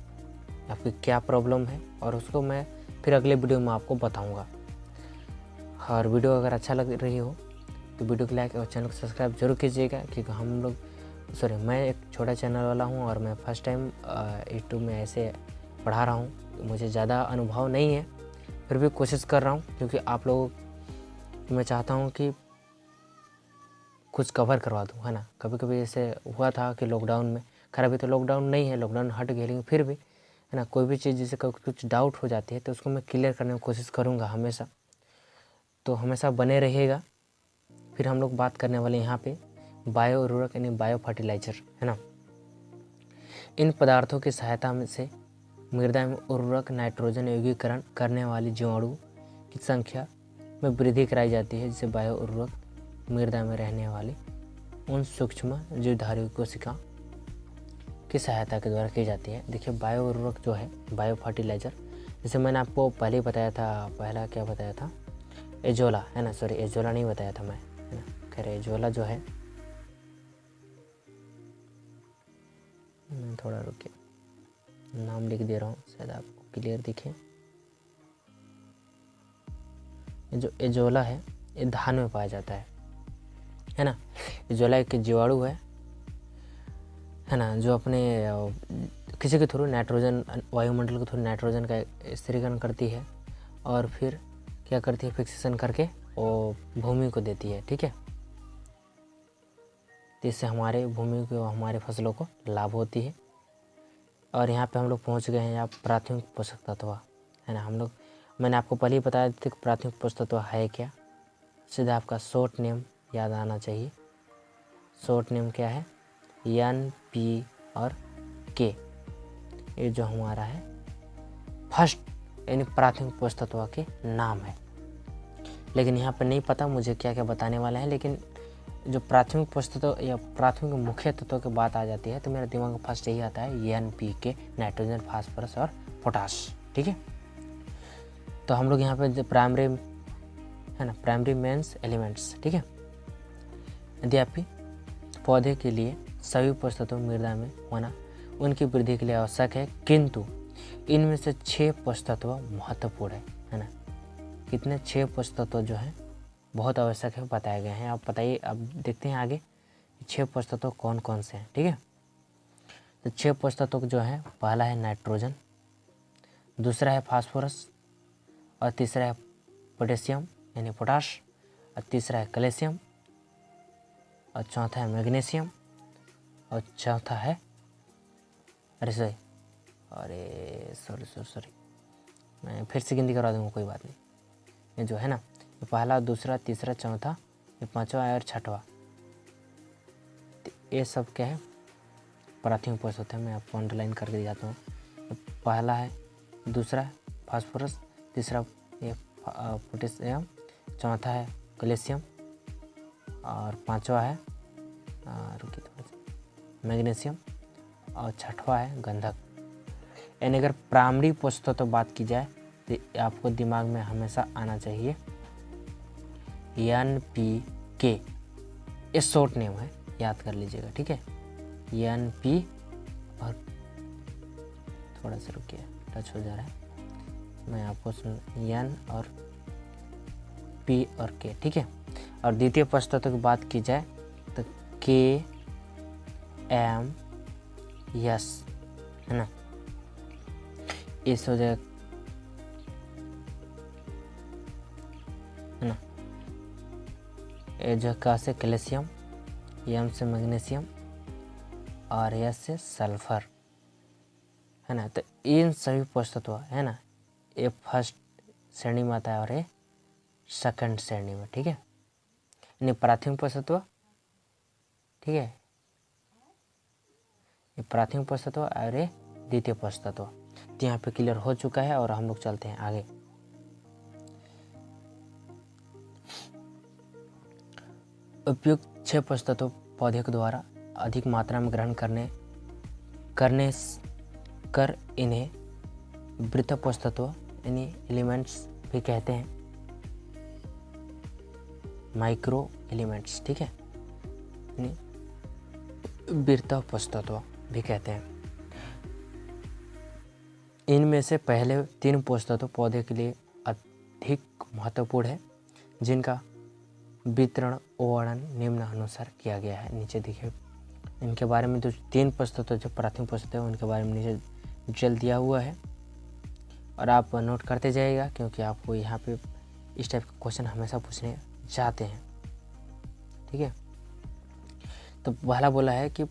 आपकी क्या प्रॉब्लम है, और उसको मैं फिर अगले वीडियो में आपको बताऊंगा। और वीडियो अगर अच्छा लग रही हो तो वीडियो को लाइक और चैनल को सब्सक्राइब जरूर कीजिएगा, क्योंकि मैं एक छोटा चैनल वाला हूं और मैं फर्स्ट टाइम यूट्यूब में ऐसे पढ़ा रहा हूं, तो मुझे ज़्यादा अनुभव नहीं है, फिर भी कोशिश कर रहा हूं, क्योंकि आप लोगों को मैं चाहता हूं कि कुछ कवर करवा दूं, है ना। कभी कभी ऐसे हुआ था कि लॉकडाउन में, खैर अभी तो लॉकडाउन नहीं है, लॉकडाउन हट गया, लेकिन फिर भी, है ना, कोई भी चीज़ जैसे कुछ डाउट हो जाती है तो उसको मैं क्लियर करने की कोशिश करूँगा हमेशा। तो हमेशा बने रहिएगा। फिर हम लोग बात करने वाले यहाँ पे बायो उर्वरक यानी बायो फर्टिलाइजर, है ना। इन पदार्थों की सहायता से मृदा में उर्वरक नाइट्रोजन यौगीकरण करने वाली जीवाणु की संख्या में वृद्धि कराई जाती है, जिसे बायो उर्वरक मृदा में रहने वाली उन सूक्ष्म जीवधारी कोशिका की सहायता के द्वारा की जाती है। देखिए, बायो उर्वरक जो है, बायो फर्टिलाइजर, जैसे मैंने आपको पहले ही बताया था, पहला क्या बताया था, एजोला, है ना, सॉरी एजोला नहीं बताया था मैं, है ना। खैर एजोला जो है, मैं थोड़ा रुकिए, नाम लिख दे रहा हूँ, शायद आपको क्लियर दिखे। जो एजोला है ये धान में पाया जाता है ना। एजोला एक जीवाणु है ना, जो अपने किसी के थ्रू नाइट्रोजन, वायुमंडल के थ्रू नाइट्रोजन का स्थिरीकरण करती है और फिर क्या करती है, फिक्सेशन करके वो भूमि को देती है, ठीक है। तो इससे हमारे भूमि को, हमारे फसलों को लाभ होती है। और यहाँ पे हम लोग पहुँच गए हैं, आप प्राथमिक पोषक तत्व, है ना। मैंने आपको पहले ही बताया था कि प्राथमिक पोषक तत्व है क्या। सीधा आपका शॉर्ट नेम याद आना चाहिए। शॉर्ट नेम क्या है, N, P और K, ये जो हमारा है फर्स्ट यानी प्राथमिक पोषक तत्व के नाम है। लेकिन यहाँ पर नहीं पता मुझे क्या क्या बताने वाले हैं, लेकिन जो प्राथमिक पोषक तत्व या प्राथमिक मुख्य तत्वों की बात आ जाती है तो मेरे दिमाग में फर्स्ट यही आता है NPK, नाइट्रोजन, फास्फोरस और पोटाश, ठीक है। तो हम लोग यहाँ पे प्राइमरी, है ना, प्राइमरी मेंस एलिमेंट्स, ठीक है। यदि आपकी पौधे के लिए सभी पोषक तत्व मृदा में होना उनकी वृद्धि के लिए आवश्यक है, किंतु इनमें से 6 पोषक तत्व महत्वपूर्ण है ना। कितने? 6 पोषक तत्व जो है बहुत आवश्यक है, बताए गए हैं। आप बताइए, अब देखते हैं आगे 6 पोषक तत्व कौन कौन से हैं, ठीक है। तो 6 पोषक तत्व जो है, पहला है नाइट्रोजन, दूसरा है फास्फोरस, और तीसरा है पोटेशियम यानी पोटाश, और तीसरा है कैल्शियम, और चौथा है मैग्नीशियम, और चौथा है सॉरी मैं फिर से गिनती करवा दूँगा, कोई बात नहीं। ये जो है ना, ये पहला, दूसरा, तीसरा, चौथा, ये पांचवा और छठवा, ये सब क्या है, प्राथमिक पोषक तत्व है। मैं आपको अंडरलाइन करके दिखाता हूँ। पहला है, दूसरा है फास्फोरस, तीसरा ये पोटेशियम, चौथा है कैल्शियम, और पांचवा है रुकिए थोड़ा सा, मैग्नीशियम, और छठवा है गंधक। यानी अगर प्राइमरी पोषक तत्व बात की जाए तो आपको दिमाग में हमेशा आना चाहिए NPK, ये शॉर्ट नेम है, याद कर लीजिएगा, ठीक है। NP, और थोड़ा सा रुकिए, टच हो जा रहा है, मैं आपको N और P और K, ठीक है। और द्वितीय पोषक तत्व की बात की जाए तो KMS, है ना, इस हो जाए, है ना। ए जो का से कैल्शियम, M से मैग्नीशियम, और S से सल्फर, है ना। तो इन सभी पोषक तत्व, है ना, ये फर्स्ट श्रेणी में आता है और ये सेकंड श्रेणी में, ठीक है। यानी प्राथमिक पोषक तत्व, ठीक है, ये प्राथमिक पोषक तत्व और ये द्वितीय पोषक तत्व। तो यहाँ पे क्लियर हो चुका है और हम लोग चलते हैं आगे। उपयुक्त 6 पोषक तत्व पौधे के द्वारा अधिक मात्रा में ग्रहण कर इन्हें वृत्त पोषक तत्व इन्हीं एलिमेंट्स भी कहते हैं माइक्रो एलिमेंट्स, ठीक है, इन्हीं विरता पोषतत्व भी कहते हैं। इनमें से पहले 3 पोषतत्व पौधे के लिए अधिक महत्वपूर्ण है, जिनका वितरण वर्णन निम्नानुसार किया गया है। नीचे देखिए इनके बारे में, जो 3 पोषतत्व जो प्राथमिक पोषतत्व है उनके बारे में नीचे डिटेल दिया हुआ है और आप नोट करते जाइएगा, क्योंकि आपको यहाँ पे इस टाइप के क्वेश्चन हमेशा पूछने जाते हैं, ठीक है। तो पहला बोला है कि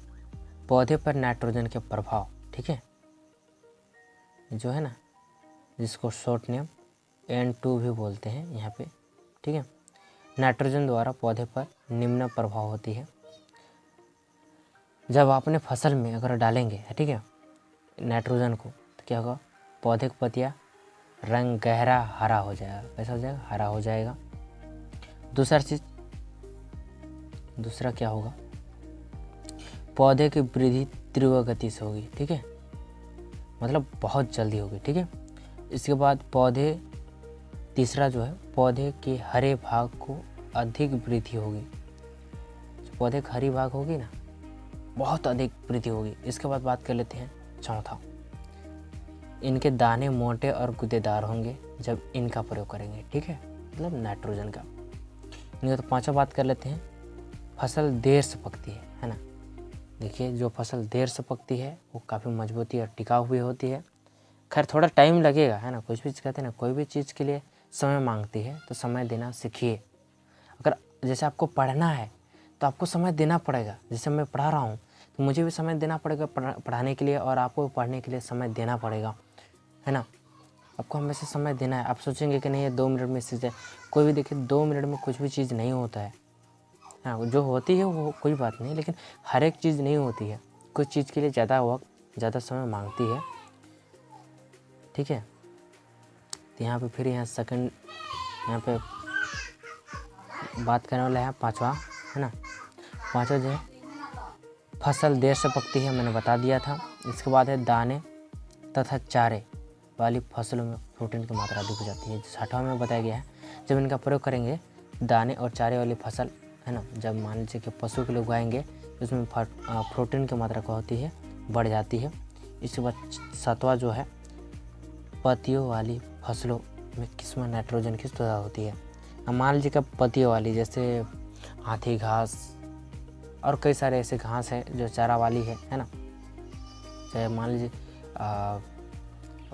पौधे पर नाइट्रोजन के प्रभाव, ठीक है, जो है ना, जिसको शॉर्ट नेम N2 भी बोलते हैं यहाँ पे, ठीक है। नाइट्रोजन द्वारा पौधे पर निम्न प्रभाव होती है। जब आपने फसल में अगर डालेंगे, ठीक है, नाइट्रोजन को, तो क्या होगा, पौधे की पत्तियाँ रंग गहरा हरा हो जाएगा। कैसा हो जाएगा? हरा हो जाएगा। दूसरा क्या होगा, पौधे की वृद्धि तीव्र गति से होगी, ठीक है, मतलब बहुत जल्दी होगी, ठीक है। इसके बाद तीसरा जो है, पौधे के हरे भाग को अधिक वृद्धि होगी। जो पौधे का हरी भाग होगी ना, बहुत अधिक वृद्धि होगी। इसके बाद बात कर लेते हैं चौथा, इनके दाने मोटे और गूदेदार होंगे जब इनका प्रयोग करेंगे, ठीक है, मतलब नाइट्रोजन का। नहीं तो पांचवा बात कर लेते हैं, फसल देर से पकती है ना। देखिए जो फसल देर से पकती है वो काफ़ी मजबूती और टिकाऊ भी होती है। खैर थोड़ा टाइम लगेगा, है ना, कुछ भी कहते हैं ना, कोई भी चीज़ के लिए समय मांगती है, तो समय देना सीखिए। अगर जैसे आपको पढ़ना है तो आपको समय देना पड़ेगा। जैसे मैं पढ़ा रहा हूँ तो मुझे भी समय देना पड़ेगा पढ़ाने के लिए, और आपको पढ़ने के लिए समय देना पड़ेगा, है ना। आपको हमेशा समय देना है। आप सोचेंगे कि नहीं ये 2 मिनट में सीख जाए, कोई भी देखिए 2 मिनट में कुछ भी चीज़ नहीं होता है। हाँ, जो होती है वो कोई बात नहीं, लेकिन हर एक चीज़ नहीं होती है। कुछ चीज़ के लिए ज़्यादा वक्त, ज़्यादा समय मांगती है, ठीक है। तो यहाँ पे फिर सेकंड यहाँ पे बात करने वाला है पांचवा, है ना। पांचवा जो है, फसल देर से पकती है, मैंने बता दिया था। इसके बाद है दाने तथा चारे वाली फसलों में प्रोटीन की मात्रा अधिक हो जाती है। 6वां में बताया गया है, जब इनका प्रयोग करेंगे दाने और चारे वाली फसल, है ना, जब मान लीजिए कि पशु के लिए उगाएंगे तो उसमें प्रोटीन की मात्रा क्या होती है, बढ़ जाती है। इसके बाद 7वां जो है, पत्तियों वाली फसलों में किसमें नाइट्रोजन की सुधार होती है। अब मान लीजिए कि पत्तियों वाली, जैसे हाथी घास और कई सारे ऐसे घास हैं जो चारा वाली है ना। चाहे मान लीजिए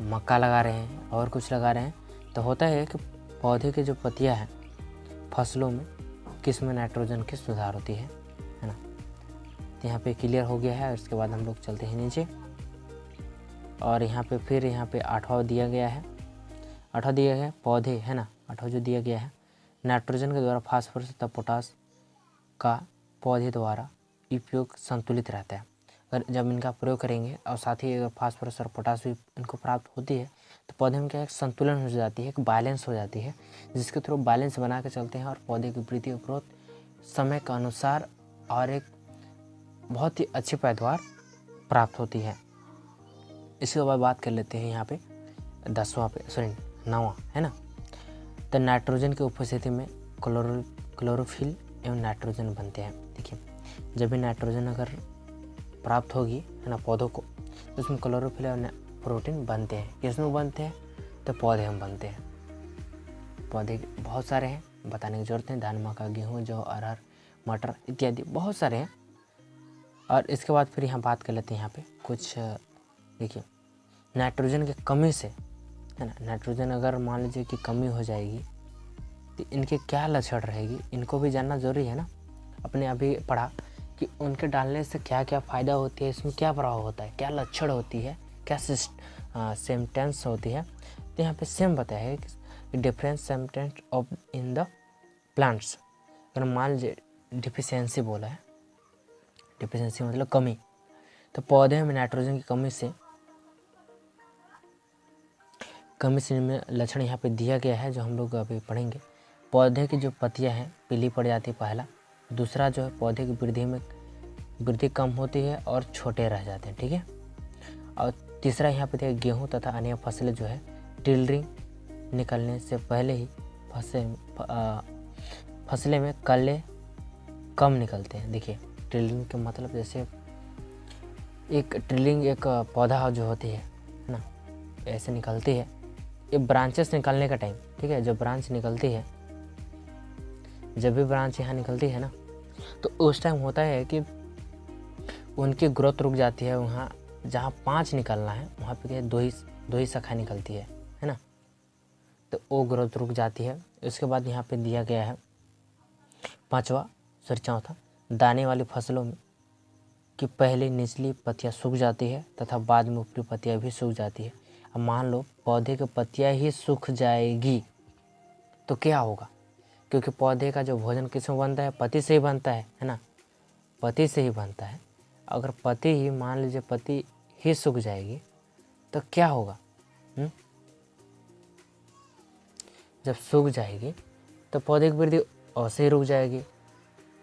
मक्का लगा रहे हैं और कुछ लगा रहे हैं, तो होता है कि पौधे की जो पत्तियां हैं फसलों में किसमें नाइट्रोजन की सुधार होती है ना। तो यहाँ पे क्लियर हो गया है। इसके बाद हम लोग चलते हैं नीचे, और यहाँ पे फिर 8वां दिया गया है। 8वां दिया गया है पौधे, है ना। 8वां जो दिया गया है, नाइट्रोजन के द्वारा फास्फोरस तथा पोटास का पौधे द्वारा उपयोग संतुलित रहता है। अगर जब इनका प्रयोग करेंगे और साथ ही अगर फास्फोरस और पोटास भी इनको प्राप्त होती है, तो पौधे में क्या एक संतुलन हो जाती है, एक बैलेंस हो जाती है, जिसके थ्रू बैलेंस बना के चलते हैं और पौधे की वृद्धि और ग्रोथ समय के अनुसार और एक बहुत ही अच्छी पैदावार प्राप्त होती है। इसके बाद बात कर लेते हैं यहाँ पे 9वां, है ना। तो नाइट्रोजन की उपस्थिति में क्लोरोफिल एवं नाइट्रोजन बनते हैं। देखिए जब भी नाइट्रोजन अगर प्राप्त होगी, है ना, पौधों को, तो उसमें क्लोरोफिल और प्रोटीन बनते हैं। किसमें बनते हैं? तो पौधे में बनते हैं। पौधे बहुत सारे हैं, बताने की जरूरत नहीं। धान, मक्का, गेहूँ, जौ, अरहर, मटर इत्यादि बहुत सारे हैं। और इसके बाद फिर यहाँ बात कर लेते हैं यहाँ पे कुछ। देखिए नाइट्रोजन की कमी से, है ना, नाइट्रोजन अगर मान लीजिए कि कमी हो जाएगी तो इनके क्या लक्षण रहेगी, इनको भी जानना जरूरी है ना। अपने अभी पढ़ा कि उनके डालने से क्या क्या फ़ायदा होती है, इसमें क्या प्रभाव होता है, क्या लक्षण होती है, क्या सिम्टम्स होती है। तो यहाँ पे सेम बताया है कि different symptoms of in the plants. अगर मान लीजिए डिफिशियंसी बोला है, डिफिशियंसी मतलब कमी, तो पौधे में नाइट्रोजन की कमी से इनमें लक्षण यहाँ पे दिया गया है, जो हम लोग अभी पढ़ेंगे। पौधे की जो पत्तियाँ हैं पीली पड़ जाती है, पहला। दूसरा जो है पौधे की वृद्धि कम होती है और छोटे रह जाते हैं, ठीक है। और तीसरा यहाँ पे गेहूँ तथा अन्य फसलें जो है टिलरिंग निकलने से पहले ही फसले में कल्ले कम निकलते हैं। देखिए ट्रिलिंग के मतलब जैसे एक ट्रिलिंग एक पौधा जो होती है ना, ऐसे निकलती है। ये ब्रांचेस निकलने का टाइम, ठीक है, जब ब्रांच निकलती है, जब भी ब्रांच यहाँ निकलती है ना, तो उस टाइम होता है कि उनकी ग्रोथ रुक जाती है। वहाँ जहाँ 5 निकलना है वहाँ पे क्या दो ही शाखा निकलती है ना, तो वो ग्रोथ रुक जाती है। उसके बाद यहाँ पे दिया गया है चौथा, दाने वाली फसलों में कि पहले निचली पत्तियाँ सूख जाती है तथा बाद में ऊपरी पत्तियाँ भी सूख जाती है। अब मान लो पौधे की पत्तियाँ ही सूख जाएगी तो क्या होगा, क्योंकि पौधे का जो भोजन किसमें बनता है, पत्ती से ही बनता है ना, पत्ती से ही बनता है। अगर पत्ती ही, मान लीजिए पत्ती ही सूख जाएगी तो क्या होगा? जब सूख जाएगी तो पौधे की वृद्धि ऐसे ही रुक जाएगी,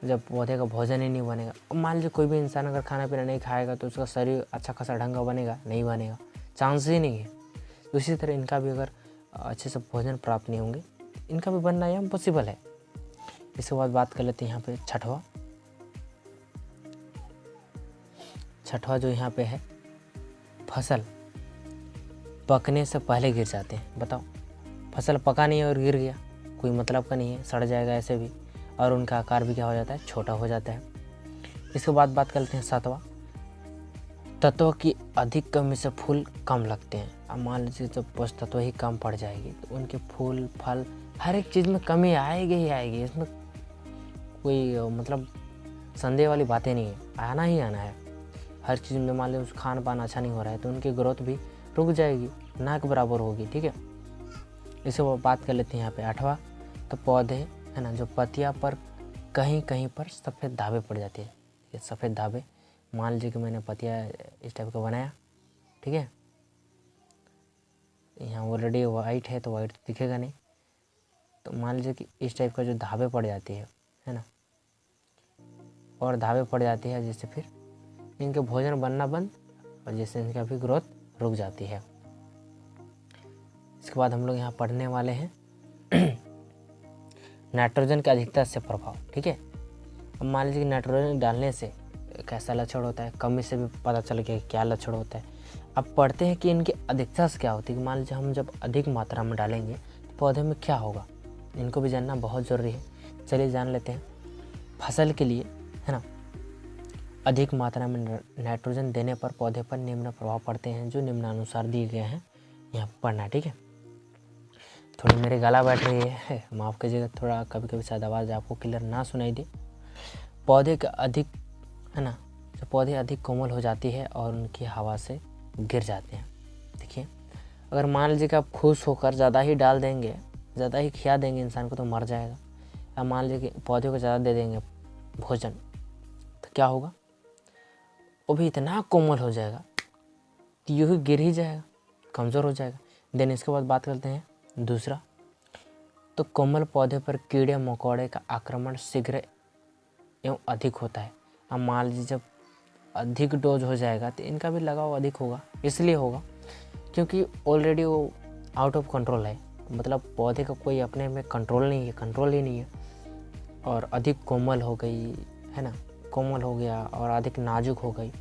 जब पौधे का भोजन ही नहीं बनेगा। अब मान लीजिए कोई भी इंसान अगर खाना पीना नहीं खाएगा तो उसका शरीर अच्छा खासा ढंग का बनेगा, नहीं बनेगा, चांस ही नहीं है। तो इसी तरह इनका भी अगर अच्छे से भोजन प्राप्त नहीं होंगे, इनका भी बनना यह इम्पॉसिबल है। इसके बाद बात कर लेते हैं यहाँ पे छठवा जो यहाँ पे है, फसल पकने से पहले गिर जाते हैं। बताओ, फसल पका नहीं है और गिर गया, कोई मतलब का नहीं है, सड़ जाएगा ऐसे भी, और उनका आकार भी क्या हो जाता है, छोटा हो जाता है। इसके बाद बात करते हैं 7वां, तत्व की अधिक कमी से फूल कम लगते हैं। अब मान लीजिए जब पोषक तत्व ही कम पड़ जाएगी तो उनके फूल फल हर एक चीज़ में कमी आएगी ही आएगी। इसमें कोई मतलब संदेह वाली बातें नहीं है, आना ही आना है। हर चीज़ में मान लीजिए उस खान पान अच्छा नहीं हो रहा है तो उनकी ग्रोथ भी रुक जाएगी, ना के बराबर होगी, ठीक है। इसे वो बात कर लेते हैं यहाँ पे 8वां, तो पौधे है ना, जो पत्तियाँ पर कहीं कहीं पर सफ़ेद धाबे पड़ जाते हैं। ये सफ़ेद धाबे, मान लीजिए कि मैंने पत्तियाँ इस टाइप का बनाया, ठीक है, यहाँ ऑलरेडी वाइट है तो वाइट दिखेगा नहीं, तो मान लीजिए कि इस टाइप का जो धाबे पड़ जाती है ना, और धाबे पड़ जाती है जिससे फिर इनके भोजन बनना बंद और जिससे इनका भी ग्रोथ रुक जाती है। इसके बाद हम लोग यहाँ पढ़ने वाले हैं नाइट्रोजन की अधिकता से प्रभाव, ठीक है। अब मान लीजिए कि नाइट्रोजन डालने से कैसा लक्षण होता है, कमी से भी पता चल गया क्या लक्षण होता है। अब पढ़ते हैं कि इनकी अधिकता से क्या होती है। मान लीजिए हम जब अधिक मात्रा में डालेंगे तो पौधे में क्या होगा, इनको भी जानना बहुत ज़रूरी है। चलिए जान लेते हैं। फसल के लिए है ना, अधिक मात्रा में नाइट्रोजन देने पर पौधे पर निम्न प्रभाव पड़ते हैं, जो निम्नानुसार दिए गए हैं, यहाँ पढ़ना, ठीक है। थोड़ी मेरी गला बैठ रही है, माफ़ कीजिएगा, थोड़ा कभी कभी शायद आवाज़ आपको क्लियर ना सुनाई दे। पौधे का अधिक है ना, जो पौधे अधिक कोमल हो जाती है और उनकी हवा से गिर जाते हैं। देखिए अगर मान लीजिए कि आप खुश होकर ज़्यादा ही डाल देंगे, ज़्यादा ही खिला देंगे इंसान को तो मर जाएगा। या मान लीजिए कि पौधे को ज़्यादा दे देंगे भोजन तो क्या होगा, वो भी इतना कोमल हो जाएगा कि यूँ ही गिर ही जाएगा, कमज़ोर हो जाएगा। देन इसके बाद बात करते हैं दूसरा, तो कोमल पौधे पर कीड़े मकोड़े का आक्रमण शीघ्र एवं अधिक होता है। अब मान लीजिए जब अधिक डोज हो जाएगा तो इनका भी लगाव अधिक होगा, इसलिए होगा क्योंकि ऑलरेडी वो आउट ऑफ कंट्रोल है, मतलब पौधे का कोई अपने में कंट्रोल नहीं है, कंट्रोल ही नहीं है, और अधिक कोमल हो गई है ना, कोमल हो गया और अधिक नाजुक हो गई,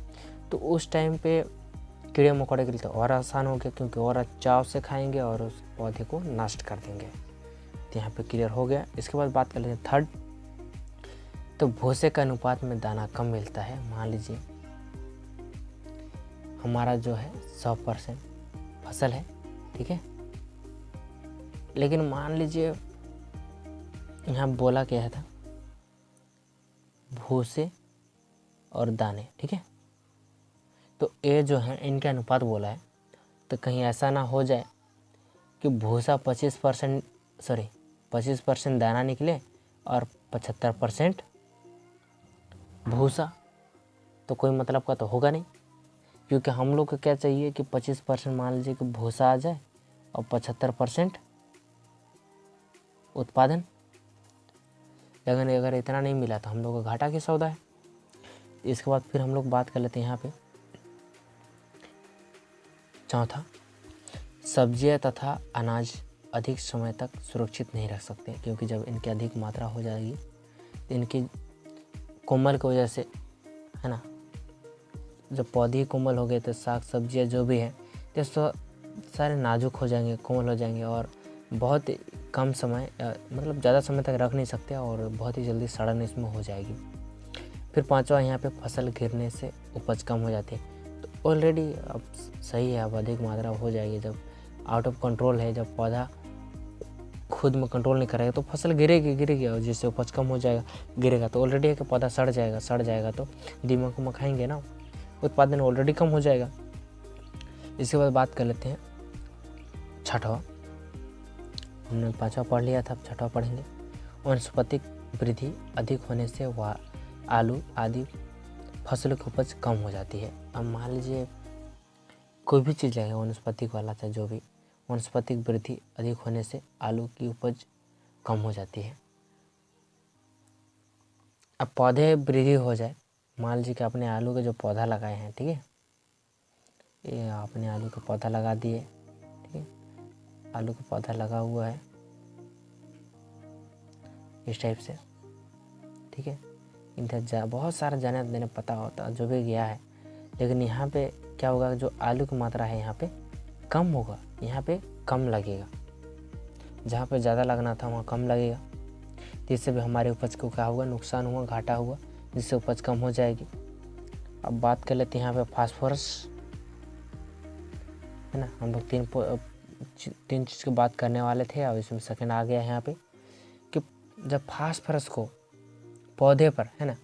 तो उस टाइम पे कीड़े मकोड़े के लिए तो और आसान हो गया, क्योंकि और चाव से खाएंगे और उस पौधे को नष्ट कर देंगे। तो यहाँ पे क्लियर हो गया। इसके बाद बात कर लेते हैं थर्ड, तो भूसे के अनुपात में दाना कम मिलता है। मान लीजिए हमारा जो है 100% फसल है, ठीक है, लेकिन मान लीजिए यहाँ बोला क्या था, भूसे और दाने, ठीक है, तो ये जो है इनके अनुपात बोला है, तो कहीं ऐसा ना हो जाए कि भूसा 25% दाना निकले और 75% भूसा, तो कोई मतलब का तो होगा नहीं, क्योंकि हम लोग को क्या चाहिए कि 25% मान लीजिए कि भूसा आ जाए और 75% उत्पादन। लेकिन अगर इतना नहीं मिला तो हम लोग का घाटा की सौदा है। इसके बाद फिर हम लोग बात कर लेते हैं यहाँ पे चौथा, सब्जियां तथा अनाज अधिक समय तक सुरक्षित नहीं रख सकते, क्योंकि जब इनकी अधिक मात्रा हो जाएगी तो इनकी कोमल की वजह से, है ना, जब पौधे कोमल हो गए तो साग सब्जियाँ जो भी हैं तो सारे नाजुक हो जाएंगे, कोमल हो जाएंगे और बहुत कम समय मतलब ज़्यादा समय तक रख नहीं सकते और बहुत ही जल्दी सड़न इसमें हो जाएगी। फिर पांचवा यहाँ पे फसल गिरने से उपज कम हो जाती है। तो ऑलरेडी अब सही है, अब अधिक मात्रा हो जाएगी। जब आउट ऑफ कंट्रोल है, जब पौधा खुद में कंट्रोल नहीं करेगा तो फसल गिरेगी और जिससे उपज कम हो जाएगा, गिरेगा तो ऑलरेडी है कि पौधा सड़ जाएगा तो दीमक उमक खाएंगे ना, उत्पादन ऑलरेडी कम हो जाएगा। इसके बाद बात कर लेते हैं छठवा। हमने पांचवा पढ़ लिया था, अब छठवा पढ़ेंगे। वनस्पतिक वृद्धि अधिक होने से वह आलू आदि फसलों की उपज कम हो जाती है। अब मान लीजिए कोई भी चीज़ लगेगा वनस्पतिक वाला था, जो भी वनस्पतिक वृद्धि अधिक होने से आलू की उपज कम हो जाती है। अब पौधे वृद्धि हो जाए, मान लीजिए कि आपने आलू का जो पौधा लगाए हैं, ठीक है, ये आपने आलू का पौधा लगा दिए, ठीक है, आलू का पौधा लगा हुआ है इस टाइप से, ठीक है। इधर बहुत सारा जाने देने पता होता जो भी गया है, लेकिन यहाँ पे क्या होगा, जो आलू की मात्रा है यहाँ पे कम होगा, यहाँ पे कम लगेगा। जहाँ पे ज़्यादा लगना था वहाँ कम लगेगा, जिससे भी हमारे उपज को क्या हुआ, नुकसान हुआ, घाटा हुआ, जिससे उपज कम हो जाएगी। अब बात कर लेते हैं यहाँ पे फास्फोरस, है ना। हम लोग तीन चीज़ की बात करने वाले थे और इसमें सेकंड आ गया है यहाँ पे कि जब फास्फोरस को पौधे पर, है ना,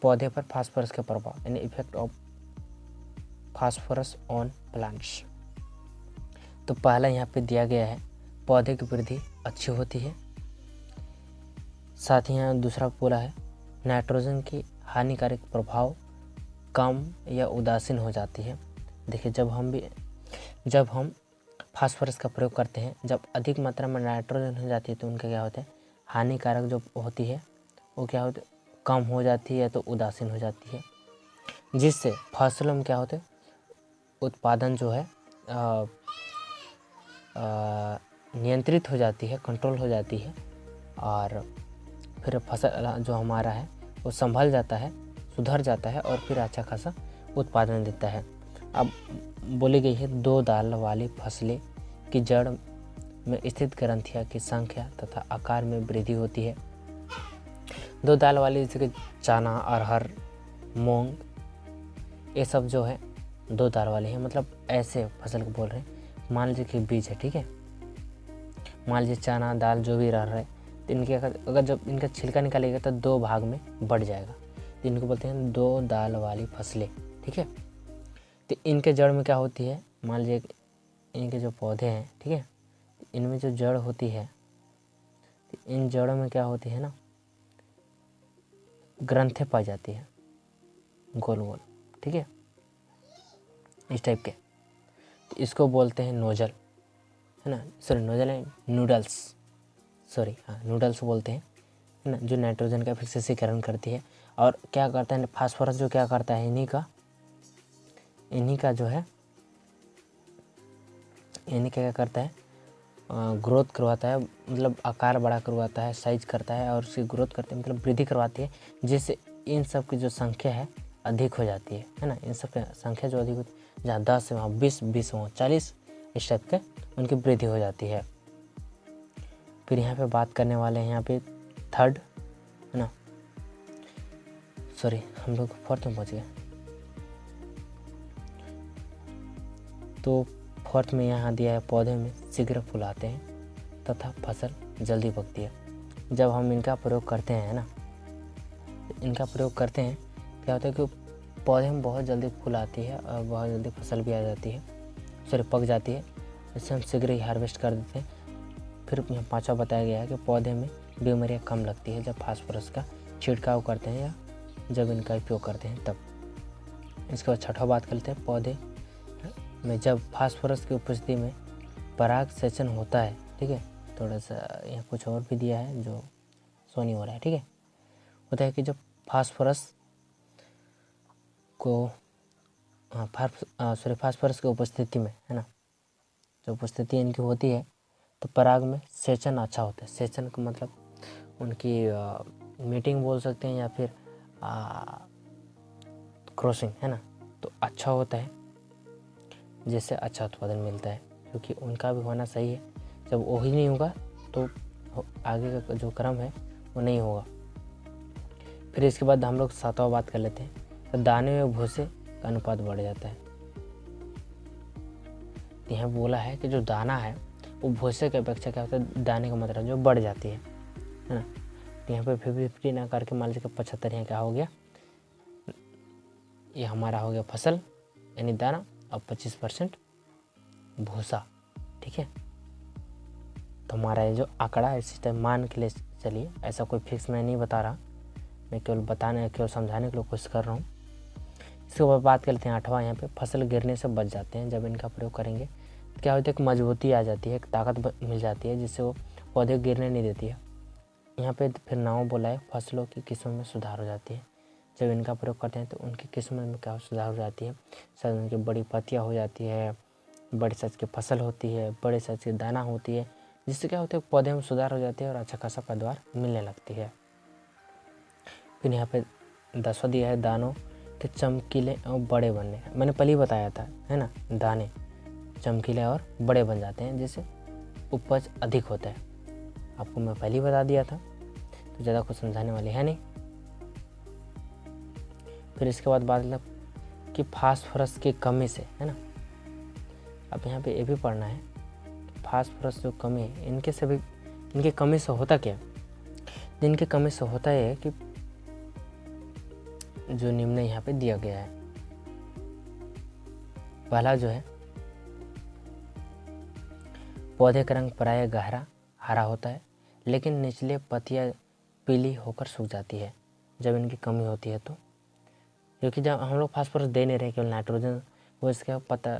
पौधे पर फास्फोरस का प्रभाव, यानी effect of phosphorus on plants. तो पहला यहाँ पे दिया गया है पौधे की वृद्धि अच्छी होती है। साथ ही यहाँ दूसरा बोला है नाइट्रोजन की हानिकारक प्रभाव कम या उदासीन हो जाती है। देखिए जब हम फास्फोरस का प्रयोग करते हैं, जब अधिक मात्रा में नाइट्रोजन हो जाती है तो उनका क्या होता है, हानिकारक जो होती है वो क्या होती है, कम हो जाती है, तो उदासीन हो जाती है, जिससे फसलों में क्या होता है, उत्पादन जो है नियंत्रित हो जाती है, कंट्रोल हो जाती है और फिर फसल जो हमारा है वो संभल जाता है, सुधर जाता है और फिर अच्छा खासा उत्पादन देता है। अब बोली गई है 2 दाल वाली फसलें की जड़ में स्थित ग्रंथियां की संख्या तथा आकार में वृद्धि होती है। 2 दाल वाली जैसे कि चना, अरहर, मूंग, ये सब जो है 2 दाल वाले हैं, मतलब ऐसे फसल को बोल रहे हैं। मान लीजिए कि बीज है, ठीक है, मान लीजिए चना दाल जो भी रह रहा है, तो इनके अगर जब इनका छिलका निकालेगा तो 2 भाग में बढ़ जाएगा, तो इनको बोलते हैं 2 दाल वाली फसलें, ठीक है। तो इनके जड़ में क्या होती है, मान लीजिए इनके जो पौधे हैं, ठीक है, इनमें जो जड़ होती है, तो इन जड़ों में क्या होती है ना, ग्रंथें पाई जाती है गोल गोल, ठीक है, इस टाइप के। तो इसको बोलते हैं नोजल, है ना, सॉरी नोजल है नूडल्स, सॉरी हाँ नूडल्स बोलते हैं, है ना, जो नाइट्रोजन का फिक्सेशन करती है। और क्या करता है फास्फोरस, जो क्या करता है, इन्हीं का जो है, इन्हीं क्या करता है, ग्रोथ करवाता है, मतलब आकार बड़ा करवाता है, साइज करता है और उसकी ग्रोथ करते हैं, मतलब वृद्धि करवाती है, जिससे इन सब की जो संख्या है अधिक हो जाती है ना। इन सब की संख्या जो अधिक होती है, जहाँ 10 है वहाँ 20 वहाँ 40, इस टाइप के उनकी वृद्धि हो जाती है। फिर यहाँ पे बात करने वाले हैं यहाँ पे थर्ड, है ना, सॉरी हम लोग 4th में पहुँच गए। तो 4th में यहाँ दिया है पौधे में शीघ्र फूल आते हैं तथा फसल जल्दी पकती है। जब हम इनका प्रयोग करते हैं ना, इनका प्रयोग करते हैं, क्या होता है कि पौधे में बहुत जल्दी फूल आती है और बहुत जल्दी फसल भी आ जाती है, सॉरी पक जाती है, इससे हम शीघ्र ही हार्वेस्ट कर देते हैं। फिर यहाँ 5वां बताया गया है कि पौधे में बीमारियाँ कम लगती है जब फास्फोरस का छिड़काव करते हैं या जब इनका उपयोग करते हैं तब। इसके बाद 6वां बात करते हैं पौधे में जब फास्फोरस की उपस्थिति में पराग सेचन होता है, ठीक है, थोड़ा सा यहाँ कुछ और भी दिया है जो शो नहीं हो रहा है, ठीक है, होता है कि जब फास्फोरस को फास्फोरस की उपस्थिति में, है ना, जो उपस्थिति इनकी होती है तो पराग में सेचन अच्छा होता है। सेचन का मतलब उनकी मीटिंग बोल सकते हैं या फिर क्रॉसिंग, है ना, तो अच्छा होता है, जिससे अच्छा उत्पादन मिलता है, क्योंकि उनका भी होना सही है। जब वो ही नहीं होगा तो आगे का जो क्रम है वो नहीं होगा। फिर इसके बाद हम लोग 7वां बात कर लेते हैं, तो दाने में भूसे का अनुपात बढ़ जाता है। यहाँ बोला है कि जो दाना है वो भूसे की अपेक्षा क्या होता है, दाने की मात्रा जो बढ़ जाती है ना। तो यहाँ पे 50-50 ना करके मान लीजिए 75 यहाँ क्या हो गया, ये हमारा हो गया फसल यानी दाना, और 25% भूसा, ठीक है। तो हमारा ये जो आंकड़ा है इसी टाइम मान के लिए चलिए, ऐसा कोई फिक्स मैं नहीं बता रहा, मैं केवल समझाने के लिए कोशिश कर रहा हूँ। इसके बाद बात करते हैं 8वां, यहाँ पे फसल गिरने से बच जाते हैं। जब इनका प्रयोग करेंगे तो क्या होता है, एक मजबूती आ जाती है, एक ताकत मिल जाती है, जिससे वो पौधे गिरने नहीं देती है। यहाँ पे फिर 9 बोला है, फसलों की किस्मों में सुधार हो जाती है। जब इनका प्रयोग करते हैं तो उनकी किस्मों में क्या सुधार हो जाती है, शायद उनकी बड़ी पत्तियाँ हो जाती है, बड़े साइज की फसल होती है, बड़े साइज की दाना होती है, जिससे क्या होता है पौधे में सुधार हो जाती है और अच्छा खासा पैदावार मिलने लगती है। फिर यहाँ पे 10वां दिया है, दानों के चमकीले और बड़े बनने। मैंने पहले ही बताया था, है ना, दाने चमकीले और बड़े बन जाते हैं, जिससे उपज अधिक होता है। आपको मैं पहले ही बता दिया था, तो ज़्यादा कुछ समझाने वाली है नहीं। फिर इसके बाद बात मतलब कि फास्फोरस की कमी से, है ना, अब यहाँ पे ये भी पढ़ना है, फास्फोरस जो कमी है इनकी कमी से होता क्या, जिनकी कमी से होता है कि जो निम्न यहाँ पे दिया गया है। पहला जो है, पौधे का रंग प्रायः गहरा हरा होता है, लेकिन निचले पत्तियां पीली होकर सूख जाती है जब इनकी कमी होती है। तो क्योंकि जब हम लोग फास्फोरस दे नहीं रहे, केवल नाइट्रोजन, वो इसका पत्ता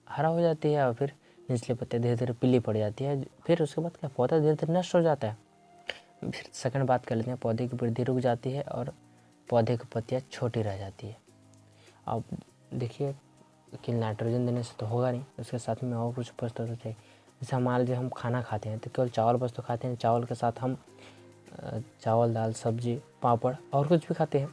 हरा हो जाती है और फिर निचले पत्ते धीरे धीरे पीली पड़ जाती है। फिर उसके बाद क्या, पौधा धीरे धीरे नष्ट हो जाता है। फिर सेकंड बात कर लेते हैं, पौधे की वृद्धि रुक जाती है और पौधे की पत्तियाँ छोटी रह जाती है। अब देखिए कि नाइट्रोजन देने से तो होगा नहीं, उसके साथ में और कुछ वस्तु तो चाहिए। जैसे मान लीजिए हम खाना खाते हैं तो केवल चावल बस तो खाते हैं, चावल के साथ हम चावल दाल सब्जी पापड़ और कुछ भी खाते हैं,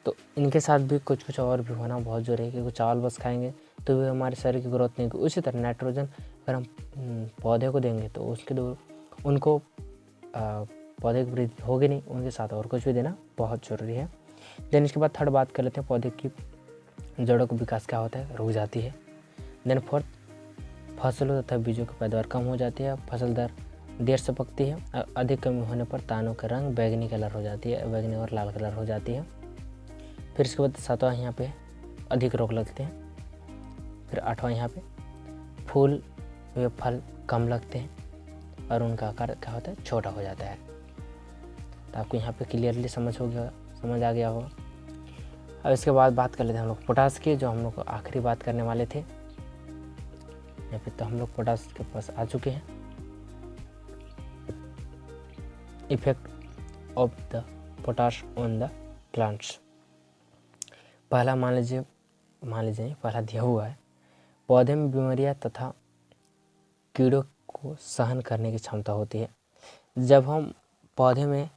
तो इनके साथ भी कुछ कुछ और भी होना बहुत ज़रूरी है, क्योंकि चावल बस खाएंगे तो भी हमारे शरीर की ग्रोथ नहीं होगी। उसी तरह नाइट्रोजन अगर हम पौधे को देंगे तो उनको पौधे की वृद्धि होगी नहीं, उनके साथ और कुछ भी देना बहुत ज़रूरी है। देन इसके बाद थर्ड बात कर लेते हैं, पौधे की जड़ों का विकास क्या होता है, रुक जाती है। देन फोर्थ, फसलों तथा बीजों की पैदावार कम हो जाती है, फसल दर देर से पकती है, अधिक कमी होने पर दानों का रंग बैगनी कलर हो जाती है, बैगनी और लाल कलर हो जाती है। फिर इसके बाद 7वां यहाँ पे अधिक रोग लगते हैं। फिर 8वां यहाँ पे फूल व फल कम लगते हैं और उनका आकार क्या होता है, छोटा हो जाता है। तो आपको यहाँ पे क्लियरली समझ आ गया होगा। अब इसके बाद बात कर लेते हैं हम लोग पोटास की, जो हम लोग आखिरी बात करने वाले थे। या फिर तो हम लोग पोटास के पास आ चुके हैं। Effect of the potash on the plants. पहला मान लीजिए पहला दिया हुआ है, पौधे में बीमारियां तथा कीड़ों को सहन करने की क्षमता होती है। जब हम पौधे में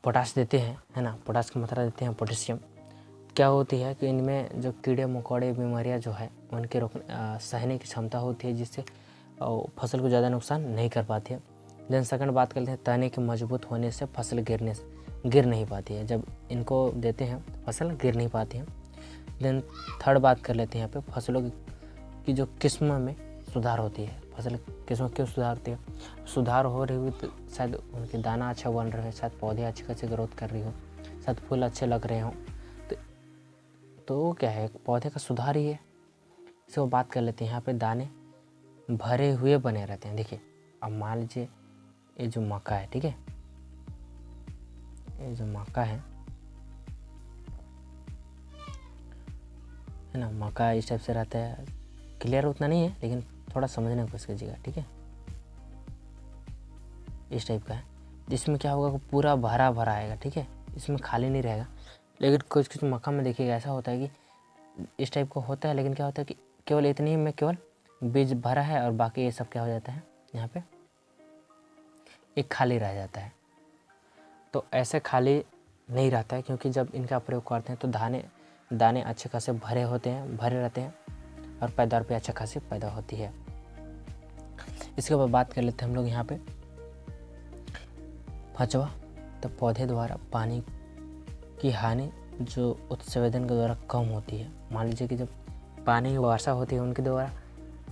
पोटाश देते हैं, है ना, पोटाश की मात्रा देते हैं, पोटेशियम, क्या होती है कि इनमें जो कीड़े मकोड़े बीमारियां जो है उनके सहने की क्षमता होती है, जिससे फसल को ज़्यादा नुकसान नहीं कर पाती है। देन सेकंड बात करते हैं, तने के मजबूत होने से फसल गिर नहीं पाती है। जब इनको देते हैं फसल गिर नहीं पाती है। देन थर्ड बात कर लेते हैं यहाँ पे, फसलों की जो किस्म में सुधार होती है। फसल किस्म क्यों सुधारती है, सुधार हो रही हुई तो शायद उनके दाना अच्छा बन रहे हैं, शायद पौधे अच्छी खासी ग्रोथ कर रही हो, शायद फूल अच्छे लग रहे हों, तो वो क्या है, पौधे का सुधार ही है। इसको बात कर लेते हैं, यहाँ पे दाने भरे हुए बने रहते हैं। देखिए अब मान लीजिए ये जो मक्का है, ठीक है, ये जो मक्का है ना, मक्का इस टाइप से रहता है। क्लियर उतना नहीं है लेकिन थोड़ा समझने की कोशिश कीजिएगा, ठीक है। इस टाइप का है, जिसमें क्या होगा कि पूरा भरा भरा आएगा, ठीक है, इसमें खाली नहीं रहेगा। लेकिन कुछ कुछ मक्का में देखिएगा ऐसा होता है कि इस टाइप का होता है, लेकिन क्या होता है कि केवल इतनी में केवल बीज भरा है और बाकी ये सब क्या हो जाता है, यहाँ पे एक खाली रह जाता है। तो ऐसे खाली नहीं रहता है, क्योंकि जब इनका प्रयोग करते हैं तो दाने अच्छे खासे भरे रहते हैं और पैदावार भी अच्छा खासी पैदा होती है। इसके बाद बात कर लेते हैं हम लोग यहाँ पे 5वां, तो पौधे द्वारा पानी की हानि जो उत्सर्जन के द्वारा कम होती है। मान लीजिए कि जब पानी की वर्षा होती है उनके द्वारा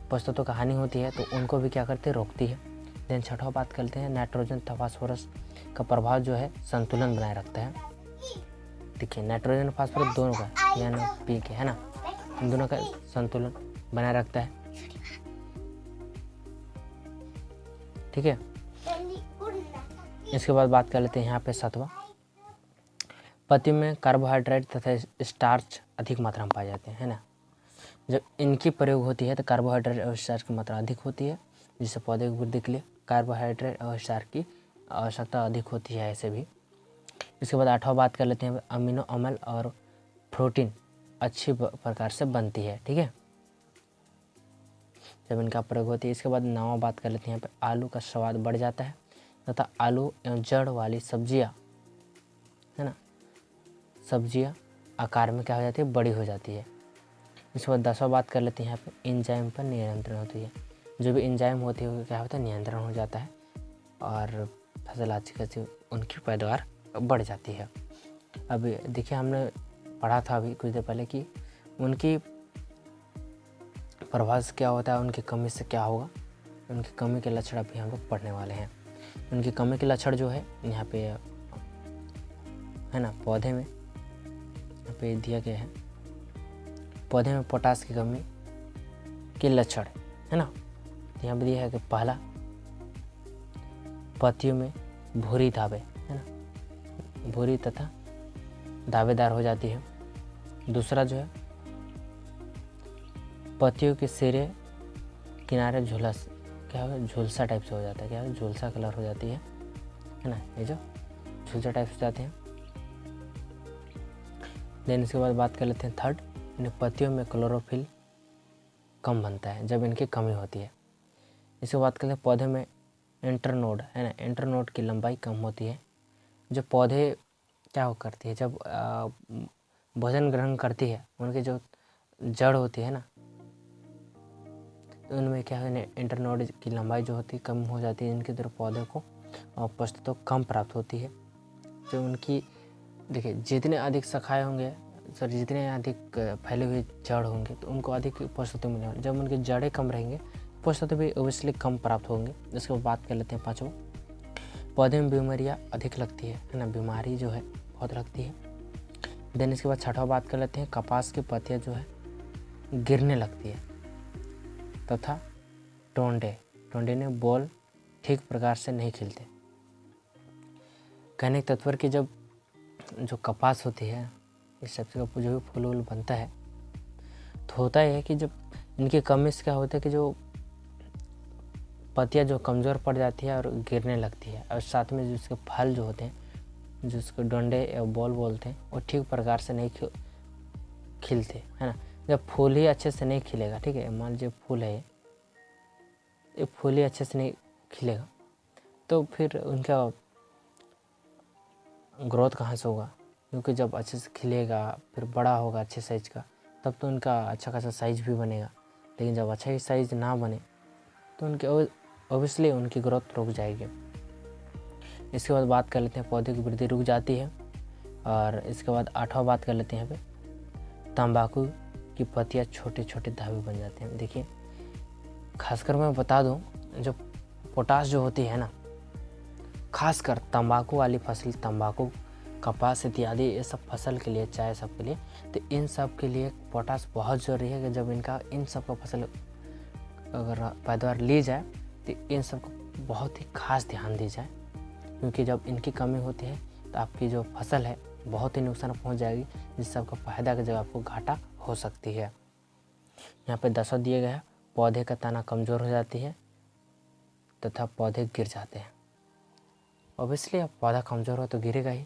पोषक तत्वों का हानि होती है, तो उनको भी क्या करते हैं, रोकती है। देन 6वां बात करते हैं नाइट्रोजन तथा फास्फोरस का प्रभाव जो है संतुलन बनाए रखता है। देखिए नाइट्रोजन और फास्फोरस दोनों का यानी के है ना, इन दोनों का संतुलन बनाए रखता है। ठीक है, इसके बाद बात कर लेते हैं यहाँ पे 7वां, पत्तियों में कार्बोहाइड्रेट तथा स्टार्च अधिक मात्रा में पाए जाते हैं, है ना। जब इनकी प्रयोग होती है तो कार्बोहाइड्रेट और स्टार्च की मात्रा अधिक होती है, जिससे पौधे की वृद्धि के लिए कार्बोहाइड्रेट और स्टार्च की आवश्यकता अधिक होती है ऐसे भी। इसके बाद 8वां बात कर लेते हैं अमीनो अम्ल और प्रोटीन अच्छी प्रकार से बनती है। ठीक है, जब इनका प्रयोग होती है। इसके बाद 9वां बात कर लेते हैं यहाँ पे आलू का स्वाद बढ़ जाता है तथा आलू एवं जड़ वाली सब्जियाँ, है ना, सब्जियाँ आकार में क्या हो जाती है, बड़ी हो जाती है। इसके बाद 10वां बात कर लेते हैं यहाँ पे एंजाइम पर नियंत्रण होती है। जो भी एंजाइम होती है क्या होता है, नियंत्रण हो जाता है और फसल अच्छी खासी उनकी पैदावार बढ़ जाती है। अब देखिए हमने पढ़ा था अभी कुछ देर पहले कि उनकी प्रभाव से क्या होता है, उनकी कमी से क्या होगा, उनकी कमी के लक्षण अभी हम लोग पढ़ने वाले हैं। उनकी कमी के लक्षण जो है यहाँ पे है ना, पौधे में यहाँ पे दिया गया है, पौधे में पोटास की कमी के लक्षण, है ना। यहाँ पे दिया है कि पहला, पत्तियों में भूरी दावे, है ना, भूरी तथा दावेदार हो जाती है। दूसरा जो है पत्तियों के सिरे किनारे क्या हो, झुलसा टाइप से हो जाता है, क्या है, झुलसा कलर हो जाती है ना, ये जो झुलसा टाइप से जाते हैं। देन इसके बाद बात कर लेते हैं थर्ड, इन पत्तियों में क्लोरोफिल कम बनता है जब इनकी कमी होती है। इसके बाद करते हैं पौधे में इंटरनोड, है ना, इंटरनोड की लंबाई कम होती है। जो पौधे क्या हो करती है, जब भोजन ग्रहण करती है, उनकी जो जड़ होती है ना, तो उनमें क्या है, इंटरनोड की लंबाई जो होती है कम हो जाती है, इनकी तरफ पौधे को पोषक तत्व कम प्राप्त होती है। जो उनकी देखिए जितने अधिक शाखाएं होंगे, सॉरी जितने अधिक फैले हुए जड़ होंगे तो उनको अधिक पोषक तत्व मिलेंगे। जब उनकी जड़ें कम रहेंगे पोषक तत्व भी ओबियसली कम प्राप्त होंगे। इसके बाद बात कर लेते हैं 5वां, पौधे में बीमारियाँ अधिक लगती है ना, बीमारी जो है बहुत लगती है। देन इसके बाद 6वां बात कर लेते हैं कपास की पत्तियाँ जो है गिरने लगती है तथा टोंडे ने बोल ठीक प्रकार से नहीं खिलते। कहने के तत्पर कि जब जो कपास होती है इस सबसे का जो भी फूल वूल बनता है, तो होता है कि जब इनकी कमी से क्या होता है कि जो पत्तियाँ जो कमज़ोर पड़ जाती है और गिरने लगती है, और साथ में जो इसके फल जो होते हैं, जो इसको डंडे या बॉल बोलते हैं, वो ठीक प्रकार से नहीं खिलते, है ना। जब फूल ही अच्छे से नहीं खिलेगा, ठीक है, मान लीजिए फूल है, ये फूल ही अच्छे से नहीं खिलेगा तो फिर उनका ग्रोथ कहाँ से होगा, क्योंकि जब अच्छे से खिलेगा फिर बड़ा होगा अच्छे साइज का, तब तो उनका अच्छा खासा साइज भी बनेगा। लेकिन जब अच्छा ही साइज ना बने तो उनके ओबियसली उनकी ग्रोथ रुक जाएगी। इसके बाद बात कर लेते हैं पौधे की वृद्धि रुक जाती है। और इसके बाद 8वां बात कर लेते हैं यहाँ पे तंबाकू की पत्तियाँ छोटे छोटे धावे बन जाते हैं। देखिए खासकर मैं बता दूँ, जो पोटास जो होती है ना, खासकर तंबाकू वाली फसल, तंबाकू, कपास इत्यादि ये सब फसल के लिए, चाय सब के लिए, तो इन सब के लिए पोटास बहुत ज़रूरी है कि जब इनका इन सब का फसल अगर पैदावार ली जाए तो इन सब को बहुत ही खास ध्यान दी जाए, क्योंकि जब इनकी कमी होती है तो आपकी जो फसल है बहुत ही नुकसान पहुंच जाएगी, जिससे आपका फायदा की जगह आपको घाटा हो सकती है। यहाँ पे 10वां दिए गया है पौधे का तना कमज़ोर हो जाती है तथा पौधे गिर जाते हैं। ऑब्वियसली अब पौधा कमज़ोर हो तो गिरेगा ही।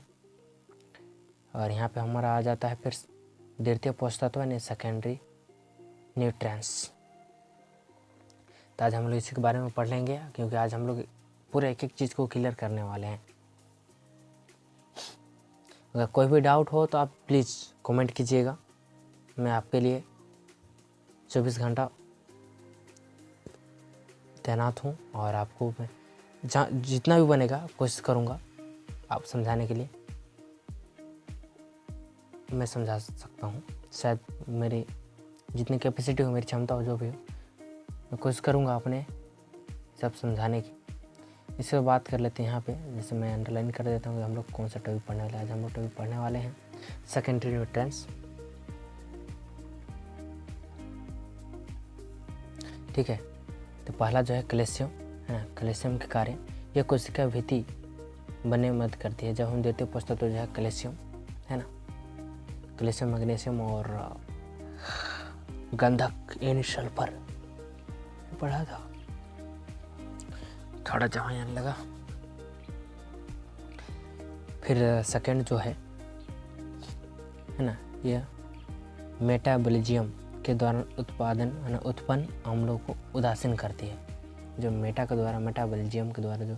और यहाँ पे हमारा आ जाता है फिर द्वितीय पोषक तत्व यानी सेकेंडरी न्यूट्रिएंट्स। तो आज हम लोग इसी के बारे में पढ़ लेंगे, क्योंकि आज हम लोग पूरे एक एक चीज़ को क्लियर करने वाले हैं। अगर कोई भी डाउट हो तो आप प्लीज़ कमेंट कीजिएगा, मैं आपके लिए 24 घंटा तैनात हूँ और आपको मैं जितना भी बनेगा कोशिश करूँगा आप समझाने के लिए। मैं समझा सकता हूँ, शायद मेरी जितनी कैपेसिटी हो, मेरी क्षमता हो, जो भी हो, मैं कोशिश करूँगा अपने सब समझाने की। इससे बात कर लेते हैं यहाँ पे, जैसे मैं अंडरलाइन कर देता हूँ कि हम लोग कौन सा टॉपिक पढ़ने वाले हैं। आज हम लोग टॉपिक पढ़ने वाले हैं सेकेंडरी न्यूट्रिएंट्स। ठीक है, तो पहला जो है कैल्शियम है ना। कैल्शियम के कार्य, यह कोशिका भित्ति बनने में मदद करती है। जब हम द्वितीय पोषक तत्व जो है कैल्शियम है ना, कैल्शियम, मैग्नीशियम और गंधक यानी सल्फर पढ़ा था, थोड़ा जहाँ यहाँ लगा। फिर सेकंड जो है ना, यह मेटाबॉलिज्म के द्वारा उत्पन्न अम्लों को उदासीन करती है। जो मेटाबॉलिज्म के द्वारा जो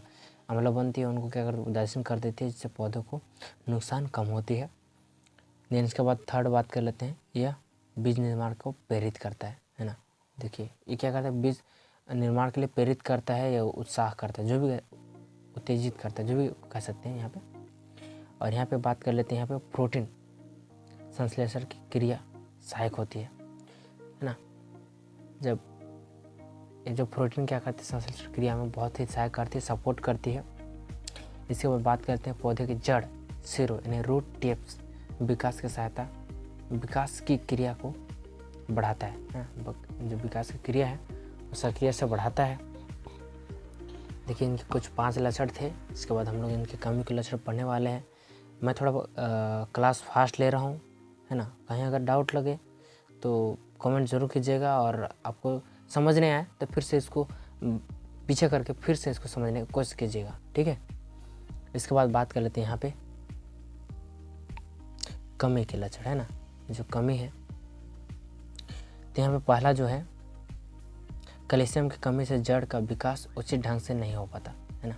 अम्ल बनती है उनको क्या कर उदासीन कर देती है, जिससे पौधों को नुकसान कम होती है। देन इसके बाद थर्ड बात कर लेते हैं, यह बीज निर्माण को प्रेरित करता है ना। देखिए ये क्या करता है, बीज निर्माण के लिए प्रेरित करता है या उत्साह करता है, जो भी उत्तेजित करता है, जो भी कह सकते हैं यहाँ पे। और यहाँ पे बात कर लेते हैं, यहाँ पे प्रोटीन संश्लेषण की क्रिया सहायक होती है ना। जब ये जो प्रोटीन क्या करती है, संश्लेषण क्रिया में बहुत ही सहायक करती है, सपोर्ट करती है। इसके बाद बात करते हैं पौधे की जड़, सिरों यानी रूट टिप्स विकास की क्रिया को बढ़ाता है। जो विकास की क्रिया है वो सक्रिय से बढ़ाता है। देखिए इनके कुछ 5 लक्षण थे। इसके बाद हम लोग इनके कमी के लक्षण पढ़ने वाले हैं। मैं थोड़ा क्लास फास्ट ले रहा हूँ है ना। कहीं अगर डाउट लगे तो कमेंट ज़रूर कीजिएगा, और आपको समझ नहीं आए तो फिर से इसको पीछे करके फिर से इसको समझने की कोशिश कीजिएगा, ठीक है। इसके बाद बात कर लेते हैं यहाँ पे कमी के लक्षण है ना। जो कमी है तो यहाँ पे पहला जो है, कैल्शियम की कमी से जड़ का विकास उचित ढंग से नहीं हो पाता है ना।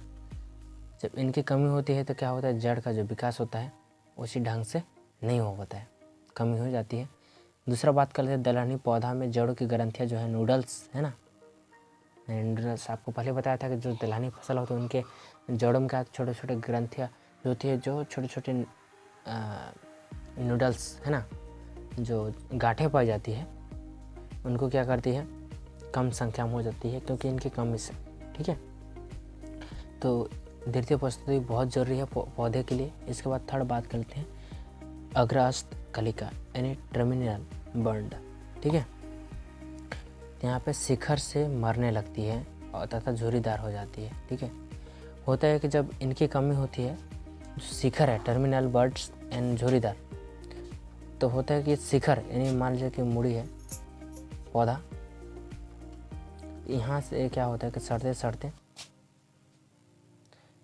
जब इनकी कमी होती है तो क्या होता है, जड़ का जो विकास होता है उचित ढंग से नहीं हो पाता है, कमी हो जाती है। दूसरा बात कर लेते हैं दलहनी पौधा में जड़ों की ग्रंथियाँ जो है नूडल्स है ना। नूडल्स आपको पहले बताया था कि जो दलहनी फसल होती है उनके जड़ों में क्या छोटे छोटे ग्रंथियाँ जो होती है, जो छोटे छोटे नूडल्स है ना, जो गांठें पाई जाती है उनको क्या करती है, कम संख्या में हो जाती है क्योंकि इनकी कमी से, ठीक है। तो द्वितीय पोषक तत्व बहुत ज़रूरी है पौधे के लिए। इसके बाद थर्ड बात करते हैं अग्रस्त कलिका यानी टर्मिनल बर्ड, ठीक है। यहाँ पे शिखर से मरने लगती है और तथा झुर्रीदार हो जाती है, ठीक है। होता है कि जब इनकी कमी होती है, जो शिखर है टर्मिनल बर्ड्स एंड झुर्रीदार, तो होता है कि शिखर यानी मान लीजिए कि मुड़ी है पौधा, यहाँ से क्या होता है कि सड़ते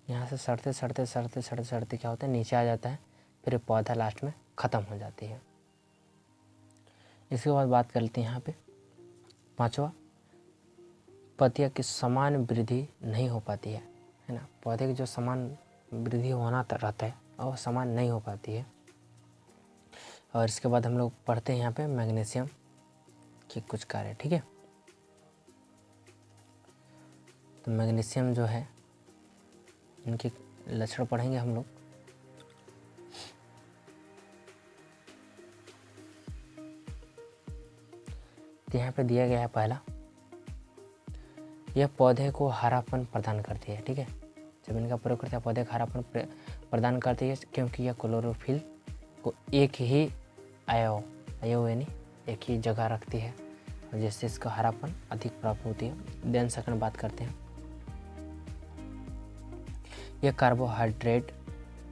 यहाँ से सड़ते क्या होता है, नीचे आ जाता है, फिर पौधा लास्ट में ख़त्म हो जाती है। इसके बाद बात कर लेते हैं यहाँ पे पांचवा, पत्तियाँ की समान वृद्धि नहीं हो पाती है ना। पौधे की जो समान वृद्धि होना रहता है और समान नहीं हो पाती है। और इसके बाद हम लोग पढ़ते हैं यहाँ पे मैग्नीशियम के कुछ कार्य, ठीक है। तो मैग्नीशियम जो है इनके लक्षण पढ़ेंगे हम लोग। तो यहाँ पे दिया गया है पहला, यह पौधे को हरापन प्रदान करती है, ठीक है। जब इनका प्रयोग करते हैं पौधे को हरापन प्रदान करती है, क्योंकि यह क्लोरोफिल को एक ही अयव यानी एक ही जगह रखती है, और जिससे इसका हरापन अधिक प्राप्त होती है। देन सेकंड बात करते हैं, यह कार्बोहाइड्रेट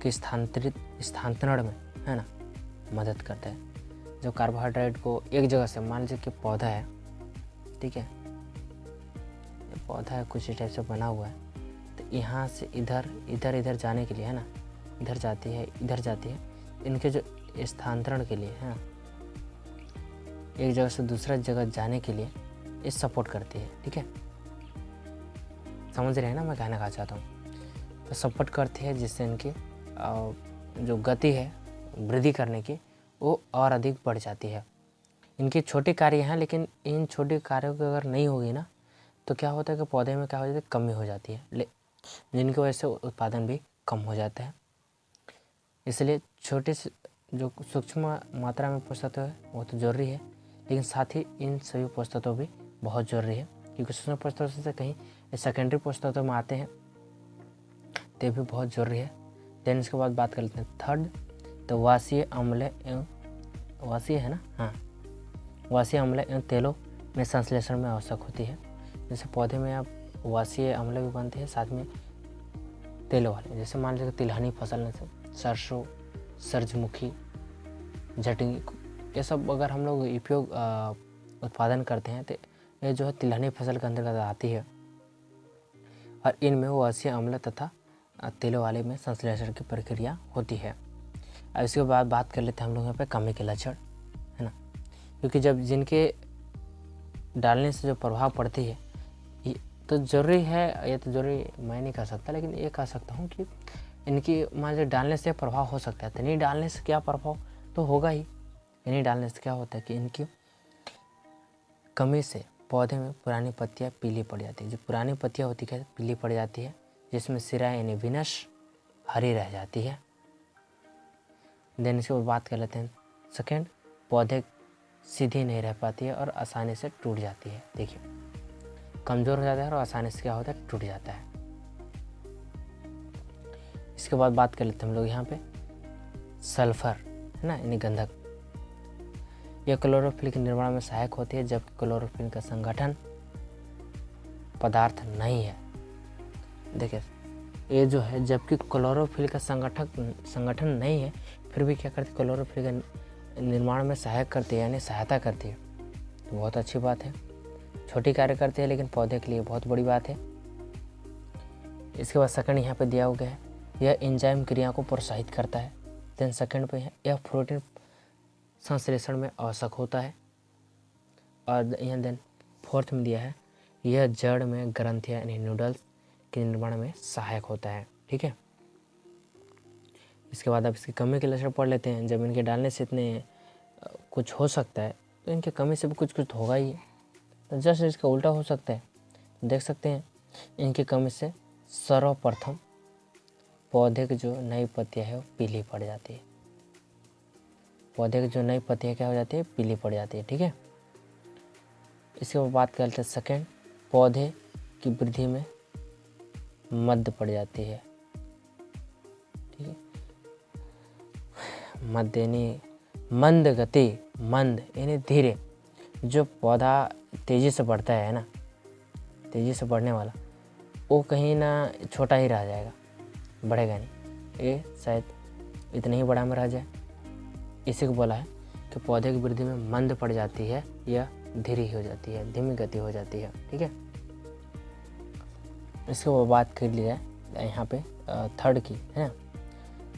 के स्थानांतरण में है ना मदद करता है। जो कार्बोहाइड्रेट को एक जगह से, मान लीजिए कि पौधा है, ठीक है, ये पौधा है कुछ इस टाइप से बना हुआ है, तो यहाँ से इधर जाने के लिए है ना, इधर जाती है, इनके जो स्थानांतरण के लिए है ना, एक जगह से दूसरा जगह जाने के लिए ये सपोर्ट करती है, ठीक है। समझ रहे हैं ना मैं कहना कहा चाहता हूँ। तो सपोर्ट करती है जिससे इनकी जो गति है वृद्धि करने की वो और अधिक बढ़ जाती है। इनकी छोटी कार्य हैं, लेकिन इन छोटी कार्यों की अगर नहीं होगी ना तो क्या होता है कि पौधे में क्या हो जाता है, कमी हो जाती है, जिनकी वजह से उत्पादन भी कम हो जाता है। इसलिए छोटे से जो सूक्ष्म मात्रा में पोषक तत्व है वो तो जरूरी है, लेकिन साथ ही इन सभी पोषक तत्व भी बहुत जरूरी है, क्योंकि सूक्ष्म पोषक तत्व से कहीं सेकेंडरी पोषक तत्व में आते हैं, ते भी बहुत जरूरी है। देन इसके बाद बात कर लेते हैं थर्ड, तो वाष्य अम्ल एवं वाष्य है ना, हाँ, वाष्य अम्ल एवं तेलों में संश्लेषण में आवश्यक होती है। जैसे पौधे में आप वाष्य अम्ल भी बनते हैं, साथ में तेलों वाले, जैसे मान लीजिए तिलहनी फसल में सरसों, सूरजमुखी, जटिंगी, ये सब अगर हम लोग उपयोग उत्पादन करते हैं तो ये जो है तिलहनी फसल के अंतर्गत आती है, और इनमें वाष्य अम्ल तथा तेलों वाले में संश्लेषण की प्रक्रिया होती है। अब इसके बाद बात कर लेते हैं हम लोग यहाँ पे कमी के लक्षण, है ना, क्योंकि जब जिनके डालने से जो प्रभाव पड़ती है ये तो जरूरी है, ये तो जरूरी मैं नहीं कह सकता, लेकिन ये कह सकता हूँ कि इनकी मान लीजिए डालने से प्रभाव हो सकता है, तो नहीं डालने से क्या प्रभाव तो होगा ही। नहीं डालने से क्या होता है कि इनकी कमी से पौधे में पुरानी पत्तियाँ पीली पड़ जाती है। जो पुरानी पत्तियाँ होती है पीली पड़ जाती है, जिसमें सिरा यानी विनश हरी रह जाती है। देन इसके बाद बात कर लेते हैं सेकेंड, पौधे सीधी नहीं रह पाती है और आसानी से टूट जाती है। देखिए कमज़ोर हो जाता है और आसानी से क्या होता है, टूट जाता है। इसके बाद बात कर लेते हैं हम लोग यहाँ पे सल्फर, है ना, यानी गंधक। यह क्लोरोफिल के निर्माण में सहायक होती है, जबकि क्लोरोफिल का संगठन पदार्थ नहीं है। देखिए ये जो है, जबकि क्लोरोफिल का संगठन नहीं है, फिर भी क्या करती है, क्लोरोफिल का निर्माण में सहायक करती है, यानी सहायता करती है। तो बहुत अच्छी बात है, छोटी कार्य करती है लेकिन पौधे के लिए बहुत बड़ी बात है। इसके बाद सेकंड यहाँ पे दिया गया है, यह एंजाइम क्रिया को प्रोत्साहित करता है। देन सेकंड पे है, यह प्रोटीन संश्लेषण में आवश्यक होता है। और यहाँ देन फोर्थ में दिया है, यह जड़ में ग्रंथियाँ यानी नूडल्स के निर्माण में सहायक होता है। ठीक है, इसके बाद आप इसकी कमी के लक्षण पढ़ लेते हैं। जब इनके डालने से इतने कुछ हो सकता है तो इनकी कमी से भी कुछ कुछ होगा ही है, तो जस्ट इसका उल्टा हो सकता है। देख सकते हैं इनकी कमी से सर्वप्रथम पौधे की जो नई पत्तियाँ है वो पीली पड़ जाती है। पौधे की जो नई पत्तियाँ क्या हो जाती है, पीली पड़ जाती है। ठीक है, इसके बाद बात करते हैं सेकेंड, पौधे की वृद्धि में मद पड़ जाती है। ठीक है, मद यानी मंद गति, मंद यानी धीरे। जो पौधा तेज़ी से बढ़ता है ना, तेज़ी से बढ़ने वाला, वो कहीं ना छोटा ही रह जाएगा, बढ़ेगा नहीं, ये शायद इतने ही बड़ा में रह जाए। इसी को बोला है कि पौधे की वृद्धि में मंद पड़ जाती है या धीरे हो जाती है, धीमी गति हो जाती है। ठीक है, इसको बात कर लिया जाए यहाँ पे थर्ड की, है ना,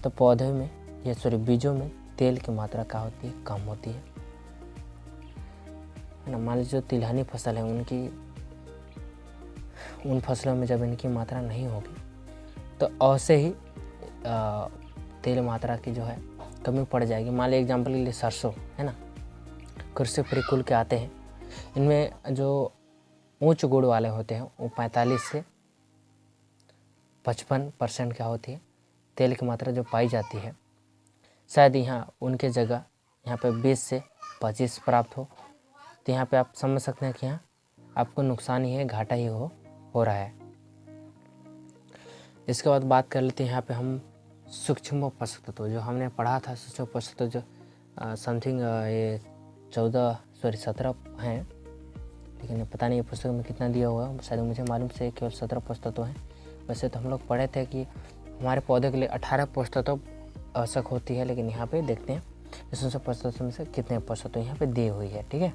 तो पौधे में या बीजों में तेल की मात्रा क्या होती है, कम होती है ना। मान लीजिए जो तिलहनी फसल है उन फसलों में जब इनकी मात्रा नहीं होगी तो अवश्य ही तेल मात्रा की जो है कमी पड़ जाएगी। मान लीजिए एग्जाम्पल के लिए सरसों, है ना, कृषि परिकुल के आते हैं, इनमें जो उच्च गुण वाले होते हैं वो 45 से 55% क्या होती है, तेल की मात्रा जो पाई जाती है। शायद यहाँ उनके जगह यहाँ पे 20 से 25 प्राप्त हो, तो यहाँ पे आप समझ सकते हैं कि यहाँ आपको नुकसान ही है, घाटा ही हो रहा है। इसके बाद बात कर लेते हैं यहाँ पे हम सूक्ष्म पोषक तत्व, जो हमने पढ़ा था सूक्ष्म पोषक तत्व, जो समथिंग ये 17 हैं, लेकिन पता नहीं ये पुस्तक में कितना दिया हुआ है, शायद मुझे मालूम से केवल 17 पोषक तत्व हैं। वैसे तो हम लोग पढ़े थे कि हमारे पौधे के लिए 18 पोषक तत्व आवश्यक होती है, लेकिन यहाँ पे देखते हैं इस पोषक तत्व में से कितने पोषक तत्व यहाँ पे दी हुई है। ठीक है,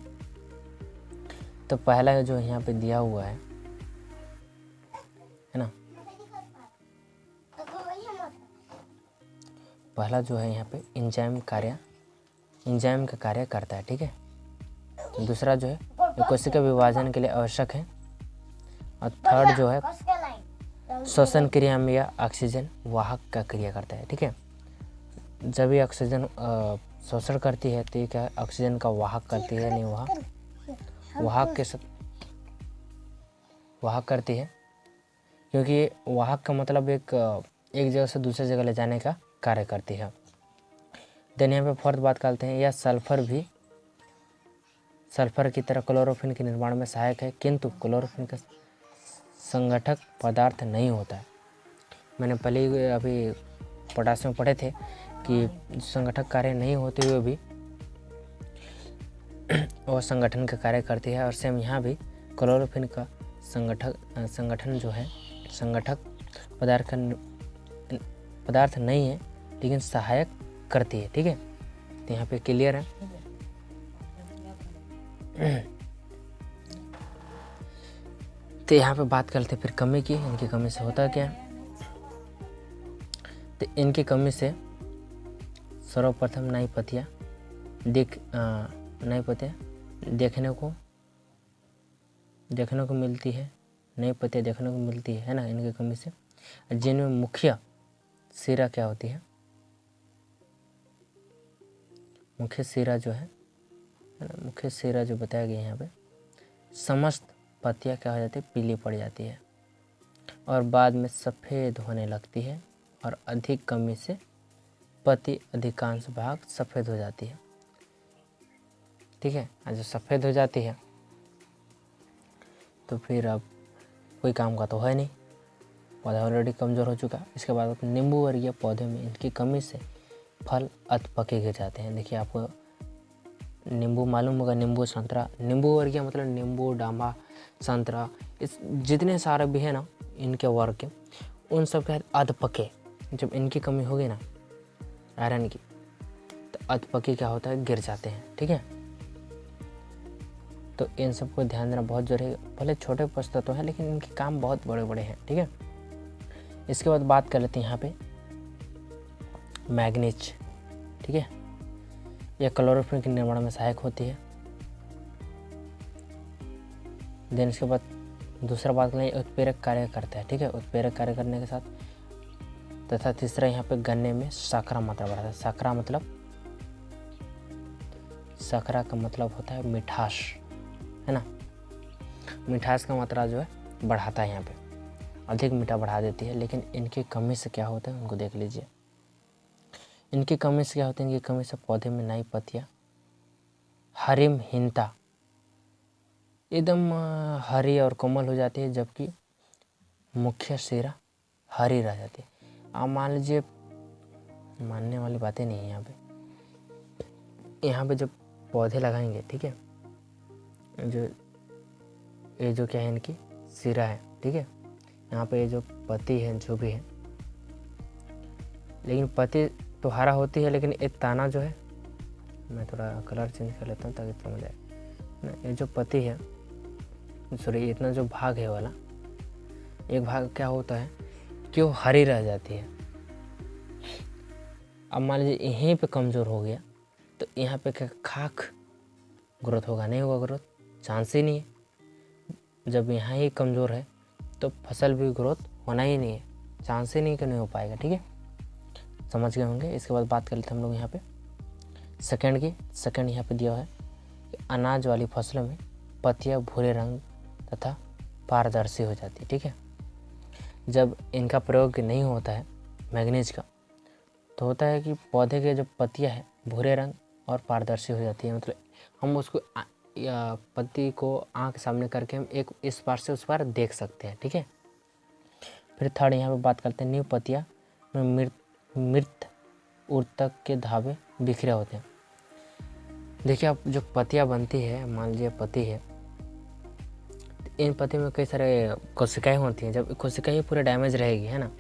तो पहला जो यहाँ पे दिया हुआ है ना, पहला जो है यहाँ पे एंजाइम का कार्य करता है। ठीक है, दूसरा जो है कोशिका विभाजन के लिए आवश्यक है, और थर्ड जो है श्वसन क्रिया में यह ऑक्सीजन वाहक का क्रिया करता है। ठीक है, जब ये ऑक्सीजन शोषण करती है तो ये क्या है, ऑक्सीजन का वाहक करती है, नहीं वाहक के साथ वाहक करती है, क्योंकि वाहक का मतलब एक जगह से दूसरी जगह ले जाने का कार्य करती है। देन यहाँ पे फोर्थ बात करते हैं, यह सल्फर की तरह क्लोरोफिन के निर्माण में सहायक है, किंतु क्लोरोफिन का संगठक पदार्थ नहीं होता है। मैंने पहले ही अभी पोटास में पढ़े थे कि संगठक कार्य नहीं होते हुए भी वह संगठन का कार्य करती है, और सेम यहाँ भी क्लोरोफिन का संगठन जो है, संगठक पदार्थ नहीं है लेकिन सहायक करती है। ठीक है, तो यहाँ पे क्लियर है। तो यहाँ पे बात करते फिर कमी की, इनकी कमी से होता क्या है। तो इनकी कमी से सर्वप्रथम नई पत्तियाँ देखने को मिलती है, नई पत्तियाँ देखने को मिलती है ना, इनकी कमी से। जिनमें मुख्य सिरा क्या होती है, मुख्य सिरा जो है ना, मुख्य सिरा जो बताया गया यहाँ पे, समस्त पत्तियाँ क्या हो जाती है, पीली पड़ जाती है और बाद में सफ़ेद होने लगती है, और अधिक कमी से पत्ती अधिकांश भाग सफ़ेद हो जाती है। ठीक है, और जो सफ़ेद हो जाती है तो फिर अब कोई काम का तो है नहीं, पौधा ऑलरेडी कमज़ोर हो चुका। इसके बाद नींबू वर्गीय पौधे में इनकी कमी से फल अधपके गिर जाते हैं। देखिए, आपको नींबू मालूम होगा, नींबू संतरा, नींबू वर्गीय मतलब नींबू, डांबा, संतरा, इस जितने सारे भी है ना इनके वर्ग के, उन सब के अधपके, जब इनकी कमी होगी ना आयरन की, तो अधपके क्या होता है, गिर जाते हैं। ठीक है, तो इन सबको ध्यान देना बहुत जरूरी है। भले छोटे पुस्तक तो हैं लेकिन इनके काम बहुत बड़े बड़े हैं। ठीक है, इसके बाद बात कर लेते हैं यहाँ पे मैग्नीज। ठीक है, यह क्लोरोफिल के निर्माण में सहायक होती है। देन इसके बाद दूसरा बात करें, उत्प्रेरक कार्य करता है। ठीक है, उत्प्रेरक कार्य करने के साथ तथा तीसरा यहाँ पे गन्ने में शर्करा मात्रा बढ़ाता है। शर्करा का मतलब होता है मिठास, है ना, मिठास का मात्रा जो है बढ़ाता है, यहाँ पे अधिक मीठा बढ़ा देती है। लेकिन इनकी कमी से क्या होता है उनको देख लीजिए। इनकी कमी से क्या होता है, इनकी कमी से पौधे में नई पत्तियाँ हरिमहीनता एकदम हरी और कोमल हो जाती है, जबकि मुख्य सिरा हरी रह जाती है। आप मान लीजिए, मानने वाली बातें नहीं है यहाँ पे जब पौधे लगाएंगे, ठीक है, ये जो क्या है, इनकी सिरा है। ठीक है, यहाँ पे ये जो पत्ती है जो भी है, लेकिन पत्ती तो हरा होती है, लेकिन एक ताना जो है, मैं थोड़ा कलर चेंज कर लेता हूँ ताकि समझ आए ना। ये जो पत्ती है, सॉरी, इतना जो भाग है वाला, एक भाग क्या होता है कि वो हरी रह जाती है। अब मान लीजिए यहीं पे कमज़ोर हो गया तो यहाँ पे क्या खाक ग्रोथ होगा, नहीं होगा ग्रोथ, चांस ही नहीं है। जब यहाँ ही कमज़ोर है तो फसल भी ग्रोथ होना ही नहीं है, चांस ही नहीं कि नहीं हो पाएगा। ठीक है, समझ गए होंगे। इसके बाद बात कर लेते हम लोग यहाँ पे सेकंड की। सेकंड यहाँ पे दिया है कि अनाज वाली फसलों में पत्तियाँ भूरे रंग तथा पारदर्शी हो जाती है। ठीक है, जब इनका प्रयोग नहीं होता है मैग्नीज का, तो होता है कि पौधे के जो पत्तियाँ हैं भूरे रंग और पारदर्शी हो जाती है। मतलब हम उसको पत्ती को आँख सामने करके हम एक इस पार से उस पार देख सकते हैं। ठीक है, फिर थर्ड यहाँ पे बात करते हैं, नींव पत्तियाँ में मृत ऊतक के धावे बिखरे होते हैं। देखिए, अब जो पत्तियाँ बनती है, मान लीजिए पत्ती है, इन पत्ती में कई सारे कोशिकाएं होती हैं। जब कोशिकाएं पूरे डैमेज रहेगी, है ना,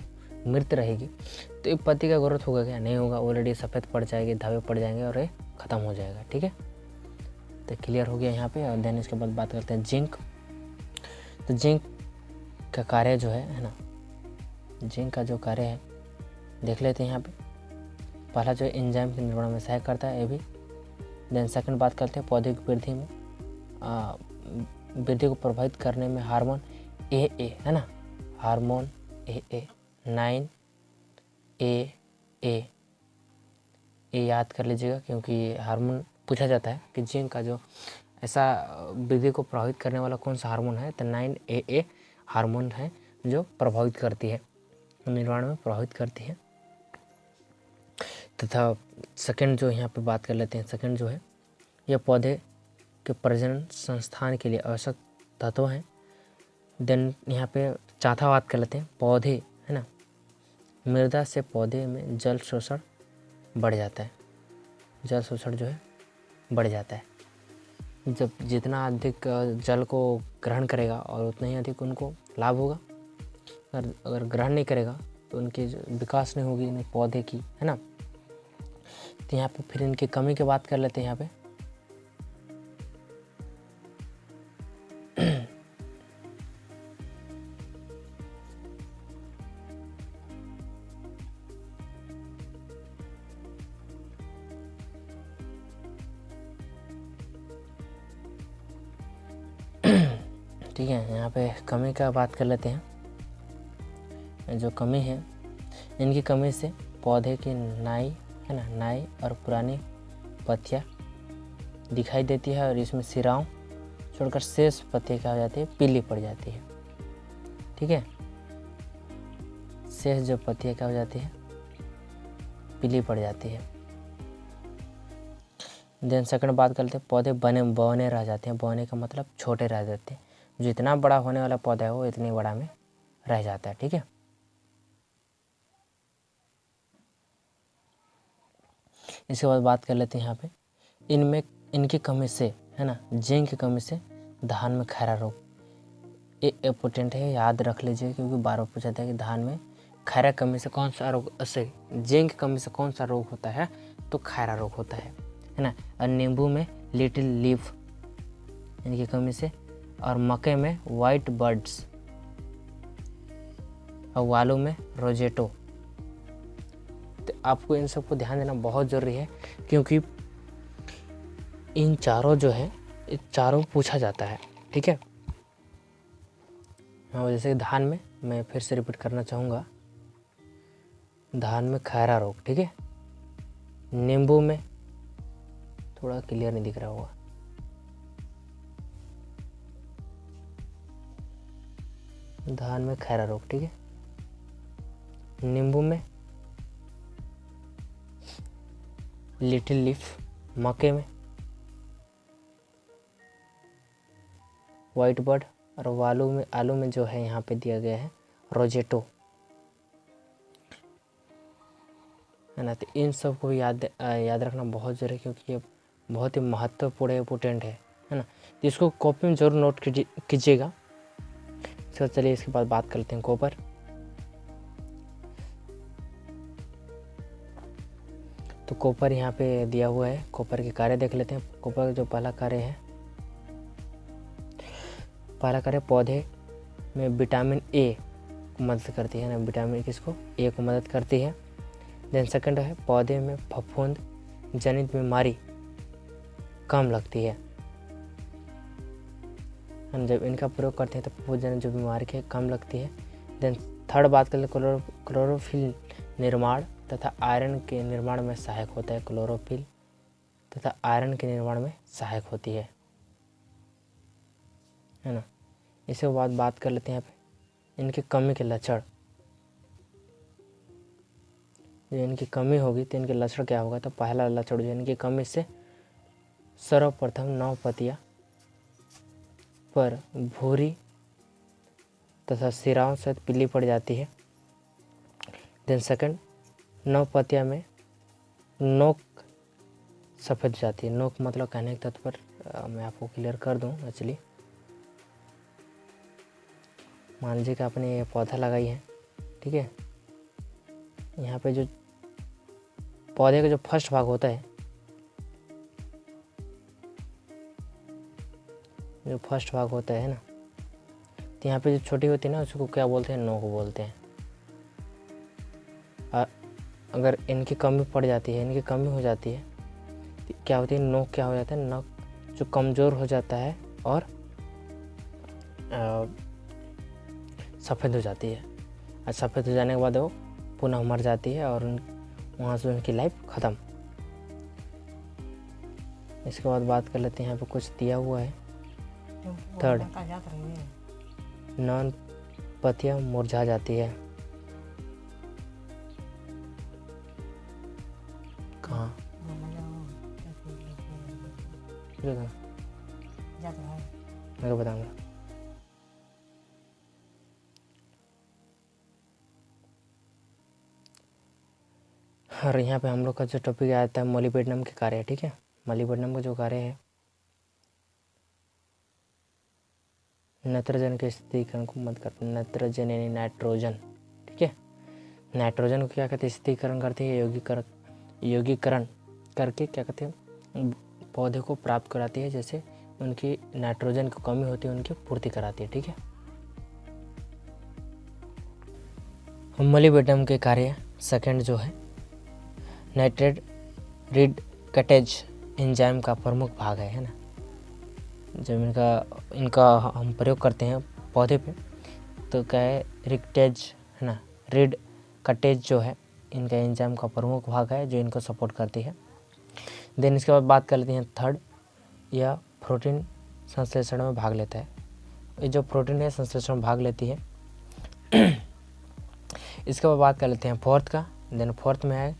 मृत रहेगी, तो एक पत्ती का ग्रोथ होगा क्या, नहीं होगा, ऑलरेडी सफ़ेद पड़ जाएगी, धावे पड़ जाएंगे और ये ख़त्म हो जाएगा। ठीक है, तो क्लियर हो गया यहाँ पे। और देन इसके बाद बात करते हैं जिंक। तो जिंक का कार्य जो है ना, जिंक का जो कार्य है देख लेते हैं यहाँ पे। पहला जो एंजाइम के निर्माण में सहायता करता है, ये भी। देन सेकंड बात करते हैं पौधे की वृद्धि में, वृद्धि को प्रभावित करने में हार्मोन ए, है ना, हार्मोन ए 9 ए ए। ये याद कर लीजिएगा क्योंकि हार्मोन पूछा जाता है कि जिंक का जो ऐसा वृद्धि को प्रभावित करने वाला कौन सा हार्मोन है, तो 9AA हार्मोन है जो प्रभावित करती है, निर्माण में प्रभावित करती है। तथा सेकंड जो यहाँ पे बात कर लेते हैं, सेकंड जो है यह पौधे के प्रजनन संस्थान के लिए आवश्यक तत्व हैं। देन यहाँ पे चौथा बात कर लेते हैं, पौधे है ना, मृदा से पौधे में जल शोषण बढ़ जाता है, जल शोषण जो है बढ़ जाता है। जब जितना अधिक जल को ग्रहण करेगा और उतना ही अधिक उनको लाभ होगा। अगर ग्रहण नहीं करेगा तो उनकी विकास नहीं होगी इन पौधे की, है ना। तो यहाँ पे फिर इनकी कमी की बात कर लेते हैं यहाँ पे। ठीक है, यहाँ पे कमी का बात कर लेते हैं। जो कमी है, इनकी कमी से पौधे की नाई है ना, नाई और पुरानी पत्तियाँ दिखाई देती है और इसमें सिराओं छोड़कर शेष पत्तियाँ क्या हो जाती है, पीली पड़ जाती है। ठीक है, शेष जो पत्तियाँ क्या हो जाती है, पीली पड़ जाती है। देन सेकंड बात करते हैं, पौधे बौने रह जाते हैं। बौने का मतलब छोटे रह जाते हैं। जितना बड़ा होने वाला पौधा है वो इतनी बड़ा में रह जाता है। ठीक है, इसके बाद बात कर लेते हैं यहाँ पे, इनमें इनकी कमी से है ना, जिंक की कमी से धान में खैरा रोग, ये इम्पोर्टेंट है, याद रख लीजिए क्योंकि बार बार पूछा था कि धान में खैरा कमी से कौन सा रोग, से जिंक कमी से कौन सा रोग होता है, तो खैरा रोग होता है ना। और नींबू में लिटिल लीफ इनकी कमी से, और मक्के में वाइट बर्ड्स, और आलू में रोजेटो। तो आपको इन सबको ध्यान देना बहुत ज़रूरी है क्योंकि इन चारों जो है, इन चारों पूछा जाता है। ठीक है, हाँ, जैसे धान में मैं फिर से रिपीट करना चाहूँगा, धान में खैरा रोग, ठीक है, नींबू में थोड़ा क्लियर नहीं दिख रहा होगा, धान में खैरा रोग, ठीक है, नींबू में लिटिल लीफ, मक्के में वाइट बर्ड, और आलू में जो है यहाँ पे दिया गया है रोजेटो, है ना। तो इन सब को याद रखना बहुत ज़रूरी है क्योंकि ये बहुत ही महत्वपूर्ण इम्पोर्टेंट है ना। तो इसको कॉपी में ज़रूर नोट कीजिएगा। तो चलिए इसके बाद बात करते हैं कॉपर। तो कॉपर यहाँ पे दिया हुआ है, कॉपर के कार्य देख लेते हैं। कॉपर का जो पहला कार्य है, पौधे में विटामिन ए को मदद करती है ना, विटामिन किसको, ए को मदद करती है। देन सेकंड है, पौधे में फफूंद जनित बीमारी कम लगती है। हम जब इनका प्रयोग करते हैं तो फफूंद जनित जो बीमारी है कम लगती है। देन थर्ड बात करें, क्लोरोफिल निर्माण तथा आयरन के निर्माण में सहायक होता है। क्लोरोफिल तथा आयरन के निर्माण में सहायक होती है ना। इसके बाद बात कर लेते हैं यहाँ पे इनकी कमी के लक्षण। जो इनकी कमी होगी तो इनके लक्षण क्या होगा, तो पहला लक्षण जो इनकी कमी से सर्वप्रथम 9 पत्तियाँ पर भूरी तथा सिराओं सहित पीली पड़ जाती है। देन सेकंड, 9 पत्तियाँ में नोक सफ़ेद हो जाती है। नोक मतलब कहने के तत्पर मैं आपको क्लियर कर दूं। एक्चुअली मान लीजिए कि आपने ये पौधा लगाई है, ठीक है, यहाँ पे जो पौधे का जो फर्स्ट भाग होता है, जो फर्स्ट भाग होता है ना, तो यहाँ पे जो छोटी होती है ना उसको क्या बोलते हैं, नोक बोलते हैं। अगर इनकी कमी पड़ जाती है, इनकी कमी हो जाती है तो क्या होती है, नोक क्या हो जाता है, नोक जो कमज़ोर हो जाता है और सफ़ेद हो जाती है। और सफ़ेद हो जाने के बाद वो पुनः मर जाती है और वहाँ से उनकी लाइफ ख़त्म। इसके बाद बात कर लेते हैं, यहाँ पे कुछ दिया हुआ है। थर्ड, नॉन पत्तियाँ मुरझा जाती है। कहाँ मेरे को बताऊँगा। और यहाँ पे हम लोग का जो टॉपिक आता है मोलिब्डेनम के कार्य, ठीक है। मोलिब्डेनम का जो कार्य है नाइट्रोजन के स्थिरीकरण को मत कर, नाइट्रोजन यानी नाइट्रोजन, ठीक है। नाइट्रोजन को क्या कहते हैं, स्थिरीकरण करते हैं, यौगिकरण करके क्या कहते हैं, पौधे को प्राप्त कराती है, जैसे उनकी नाइट्रोजन की कमी होती है उनकी पूर्ति कराती है, ठीक है। मोलिब्डेनम के कार्य सेकंड जो है नाइट्रेट रिडकटेज एंजाइम का प्रमुख भाग है ना। जब इनका हम प्रयोग करते हैं पौधे पे तो क्या है, रिडकटेज है ना, रिडकटेज जो है इनका एंजाइम का प्रमुख भाग है जो इनको सपोर्ट करती है। देन इसके बाद बात कर लेते हैं थर्ड, यह प्रोटीन संश्लेषण में भाग लेता है। ये जो प्रोटीन है संश्लेषण में भाग लेती है। इसके बाद बात कर लेते हैं फोर्थ का। देन फोर्थ में है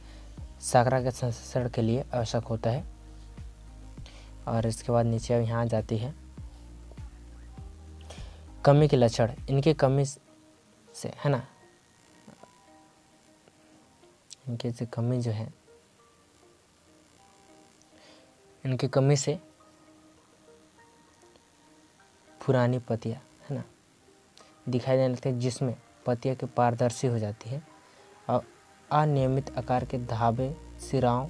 शर्करा के संश्लेषण के लिए आवश्यक होता है। और इसके बाद नीचे यहाँ जाती है कमी के लक्षण। इनकी कमी से है ना, इनकी से कमी जो है, इनकी कमी से पुरानी पत्तियाँ है ना दिखाई देने लगती है, जिसमें पत्तियाँ की पारदर्शी हो जाती है और अनियमित आकार के धाबे सिराओं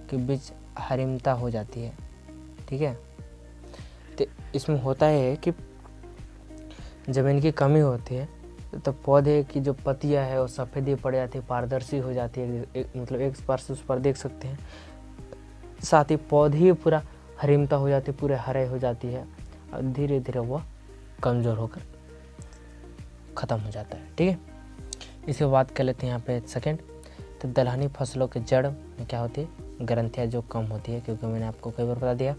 के बीच हरिमता हो जाती है, ठीक है। तो इसमें होता है कि जब इनकी कमी होती है तो पौधे की जो पत्तियां है वो सफ़ेदी पड़ जाती है, पारदर्शी हो जाती है, मतलब एक स्पर्श उस पर देख सकते हैं। साथ ही पौधे पूरा हरिमता हो जाती है, पूरे हरे हो जाती है और धीरे धीरे वह कमज़ोर होकर ख़त्म हो जाता है, ठीक है। इसके बाद कर लेते हैं यहाँ पे सेकंड, तो दलहनी फसलों के जड़ में क्या होती है, ग्रंथियाँ जो कम होती है, क्योंकि मैंने आपको कई बार बता दिया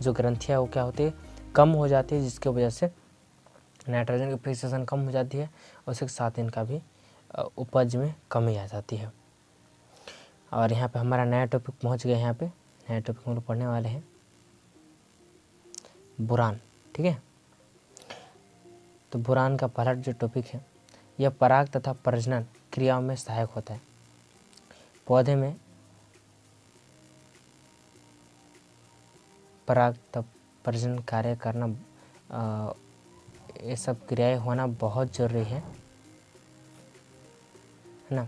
जो ग्रंथियाँ वो क्या होती है, कम हो जाती है, जिसकी वजह से नाइट्रोजन की फिक्सेशन कम हो जाती है, उसके साथ इनका भी उपज में कमी आ जाती है। और यहाँ पे हमारा नया टॉपिक पहुँच गया। यहाँ पे नया टॉपिक हम लोग पढ़ने वाले हैं बोरान, ठीक है। तो बोरान का पहला जो टॉपिक है, यह पराग तथा प्रजनन क्रियाओं में सहायक होता है। पौधे में पराग तथा प्रजनन कार्य करना, ये सब क्रियाएं होना बहुत जरूरी है ना।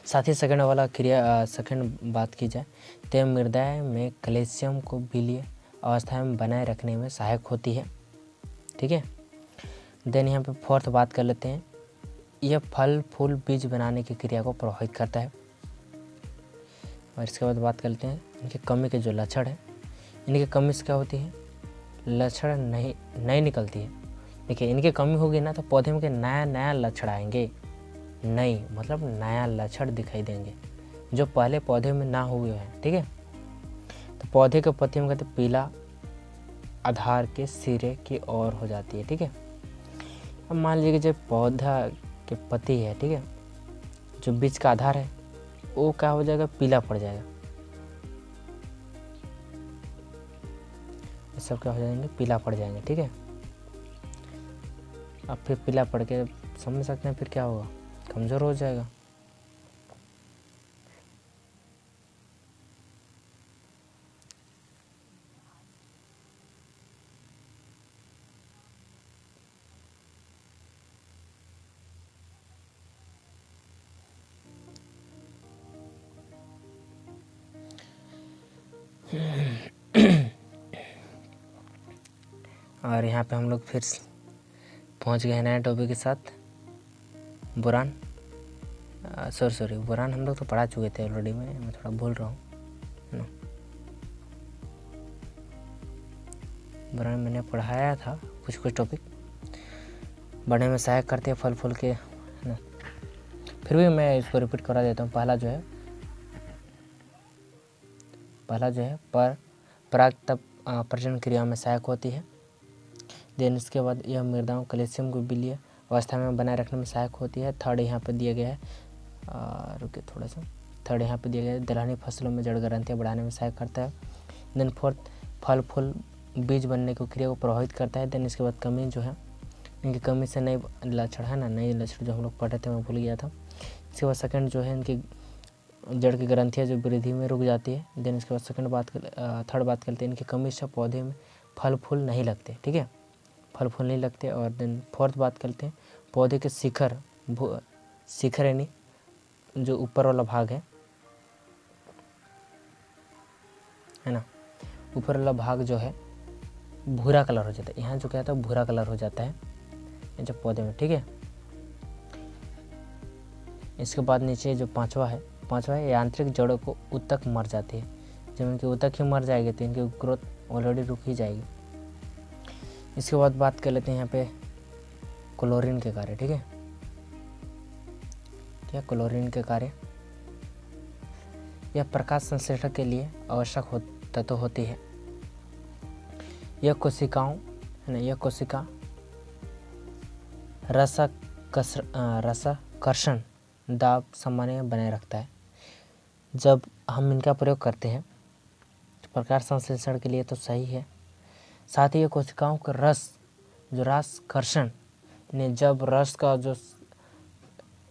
साथ ही सेकंड वाला क्रिया, सेकंड बात की जाए तो मृदा में कैल्शियम को विलीय अवस्था में बनाए रखने में सहायक होती है, ठीक है। देन यहाँ पे फोर्थ बात कर लेते हैं, यह फल फूल बीज बनाने की क्रिया को प्रभावित करता है। और इसके बाद बात कर लेते हैं इनकी कमी के जो लक्षण है, इनकी कमी से क्या होती है, लक्षण नहीं निकलती है। देखिए इनकी कमी होगी ना तो पौधे में नया लक्षण आएंगे, नई मतलब नया लक्षण दिखाई देंगे जो पहले पौधे में ना हुए हैं, ठीक है। तो पौधे के पत्तियों में कहते पीला आधार के सिरे की ओर हो जाती है, ठीक है। अब मान लीजिए जब पौधा के पत्ती है, ठीक है, जो बीज का आधार है वो क्या हो जाएगा, पीला पड़ जाएगा। ये सब क्या हो जाएंगे, पीला पड़ जाएंगे, ठीक है। अब फिर पीला पड़ के समझ सकते हैं फिर क्या होगा, कमज़ोर हो जाएगा। और यहाँ पे हम लोग फिर पहुँच गए हैं नए टॉपिक के साथ, बोरान। सॉरी बोरान हम लोग तो पढ़ा चुके थे ऑलरेडी, मैं थोड़ा भूल रहा हूँ ना। बोरान मैंने पढ़ाया था कुछ टॉपिक, बढ़ने में सहायक करते हैं फल फूल के, है ना। फिर भी मैं इसको रिपीट करा देता हूँ। पहला जो है पराग तब प्रजनन क्रिया में सहायक होती है। देन इसके बाद यह मृदाओं कैल्शियम को बिलीय अवस्था में बनाए रखने में सहायक होती है। थर्ड यहाँ पे दिया गया है, रुके थोड़ा सा, थर्ड यहाँ पे दिया गया है दलहनी फसलों में जड़ ग्रंथियाँ बढ़ाने में सहायक करता है। देन फोर्थ फल फूल बीज बनने की क्रिया को प्रभावित करता है। देन इसके बाद कमी जो है, इनकी कमी से नए लक्षण है ना, नए लक्षण जो हम लोग पढ़े थे मैं भूल गया था। इसके बाद सेकंड जो है इनकी जड़ की ग्रंथियाँ जो वृद्धि में रुक जाती है। देन इसके बाद थर्ड बात करते हैं इनकी कमी से पौधे में फल फूल नहीं लगते, ठीक है, फल फूल नहीं लगते। और देन फोर्थ बात करते हैं पौधे के शिखर यानी जो ऊपर वाला भाग है ना, ऊपर वाला भाग जो है भूरा कलर हो जाता है। यहाँ जो क्या था भूरा कलर हो जाता है जब पौधे में, ठीक है। इसके बाद नीचे जो पांचवा है यांत्रिक जड़ों को ऊतक मर जाती है। जब इनकी ऊतक ही मर जाएगी तो इनकी ग्रोथ ऑलरेडी रुक ही जाएगी। इसके बाद बात कर लेते हैं यहाँ पे क्लोरीन के कार्य, ठीक है। क्या क्लोरीन के कार्य, यह प्रकाश संश्लेषण के लिए आवश्यक तत्व होती है। यह कोशिका रसाकर्षण दाब सामान्य बनाए रखता है। जब हम इनका प्रयोग करते हैं प्रकाश संश्लेषण के लिए तो सही है, साथ ही ये कोशिकाओं का रसकर्षण ने जब रस का जो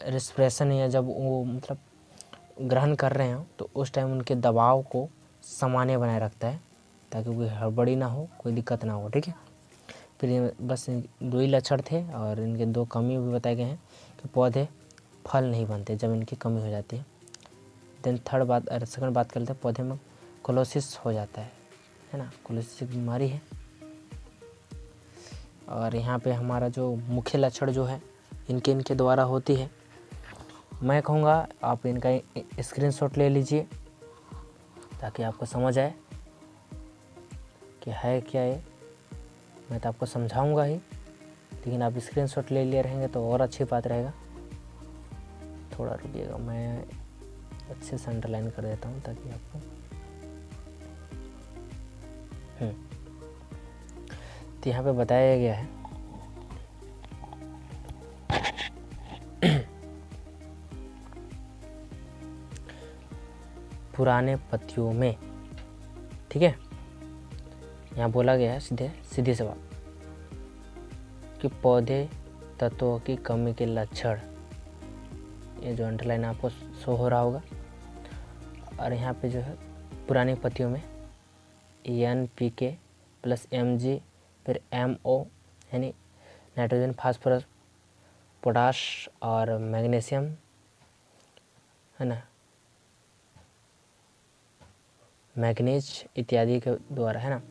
रिस्पिरेशन या जब वो मतलब ग्रहण कर रहे हो तो उस टाइम उनके दबाव को सामान्य बनाए रखता है ताकि कोई हड़बड़ी ना हो, कोई दिक्कत ना हो, ठीक है। फिर बस दो ही लक्षण थे और इनके दो कमी भी बताए गए हैं कि पौधे फल नहीं बनते जब इनकी कमी हो जाती है। देन सेकंड बात करते हैं पौधे में कोलोसिस हो जाता है ना, कोलोसिस की बीमारी है। और यहाँ पे हमारा जो मुख्य लक्षण जो है इनके द्वारा होती है। मैं कहूँगा आप इनका स्क्रीनशॉट ले लीजिए ताकि आपको समझ आए कि है क्या है। मैं तो आपको समझाऊंगा ही, लेकिन आप स्क्रीनशॉट ले लिए रहेंगे तो और अच्छी बात रहेगा। थोड़ा रुकिएगा, मैं अच्छे से अंडरलाइन कर देता हूँ ताकि आपको तो यहाँ पे बताया गया है पुराने पत्तियों में, ठीक है। यहाँ बोला गया है सीधे सवाल कि पौधे तत्वों की कमी के लक्षण, ये जो अंडरलाइन आपको शो हो रहा होगा। और यहाँ पे जो है पुरानी पत्तियों में NPK प्लस Mg फिर MO यानी नाइट्रोजन फास्फोरस पोटाश और मैग्नीशियम, है ना, मैग्नीज इत्यादि के द्वारा, है ना।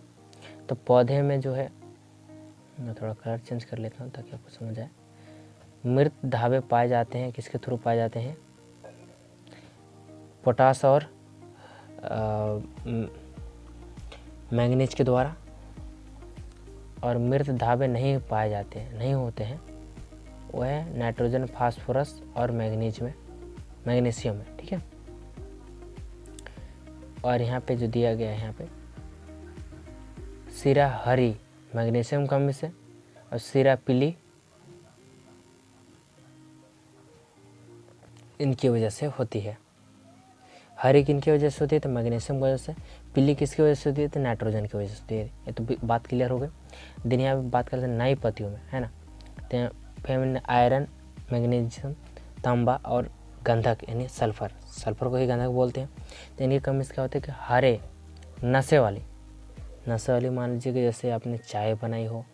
तो पौधे में जो है, मैं थोड़ा कलर चेंज कर लेता हूँ ताकि आपको समझ आए। मृत धावे पाए जाते हैं, किसके थ्रू पाए जाते हैं, पोटाश और मैग्नीज के द्वारा। और मृत धावे नहीं पाए जाते हैं, नहीं होते हैं, वह है नाइट्रोजन फास्फोरस और मैग्नीशियम है, ठीक है। और यहाँ पे जो दिया गया है, यहाँ पे सिरा हरी मैग्नीशियम कमी से और सिरा पीली इनकी वजह से होती है। हरी किनकी वजह से होती है तो मैग्नीशियम की वजह से, पीली किसकी वजह से होती है तो नाइट्रोजन की वजह से होती है। ये तो बात क्लियर हो गई। दिन यहाँ पे बात करते हैं नई पत्तियों में, है ना, तो फेमिन आयरन मैग्नीशियम तांबा और गंधक यानी सल्फर को ही गंधक बोलते हैं। तो इनकी कमी से क्या होता है कि हरे नशे वाली मान लीजिए कि जैसे आपने चाय बनाई हो,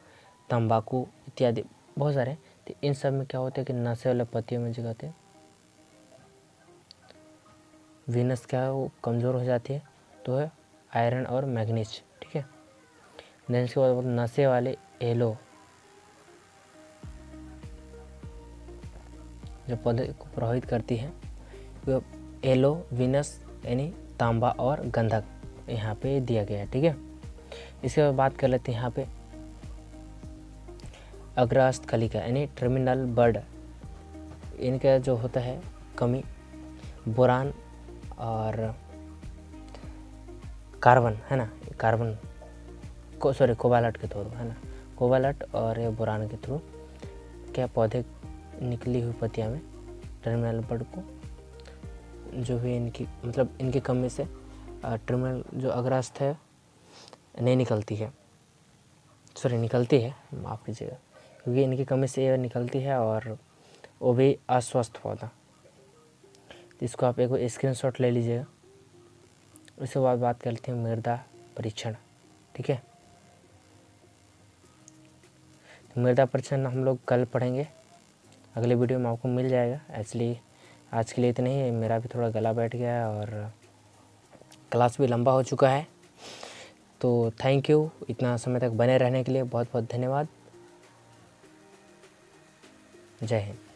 तंबाकू इत्यादि बहुत सारे, तो इन सब में क्या होता है कि नशे वाले पत्तियों में जो कहते हैं वीनस क्या है वो कमज़ोर हो जाती है, तो है आयरन और मैग्नीज, ठीक है। देन इसके बाद नशे वाले येलो जो पौधे को प्रभावित करती है वो येलो वीनस यानी तांबा और गंधक यहाँ पे दिया गया है, ठीक है। इसके बाद बात कर लेते हैं यहाँ पे अग्रस्थ कलिका यानी टर्मिनल बड, इनका जो होता है कमी, बोरान और कार्बन है ना, कार्बन को सॉरी कोबाल्ट के थ्रू है ना, कोबाल्ट और ये बोरान के थ्रू क्या पौधे निकली हुई पत्तियां में टर्मिनल बड को जो भी इनकी मतलब इनकी कमी से टर्मिनल जो अग्रस्थ है नहीं निकलती है, सॉरी निकलती है, माफ़ कीजिएगा, क्योंकि इनकी कमी से ये निकलती है और वो भी अस्वस्थ पौधा। तो इसको आप एक स्क्रीनशॉट ले लीजिएगा। उसके बाद बात करते हैं मृदा परीक्षण, ठीक है। तो मृदा परीक्षण हम लोग कल पढ़ेंगे, अगले वीडियो में आपको मिल जाएगा। एक्चुअली आज के लिए इतना ही, मेरा भी थोड़ा गला बैठ गया है और क्लास भी लंबा हो चुका है। तो थैंक यू, इतना समय तक बने रहने के लिए बहुत बहुत धन्यवाद। जय हिंद।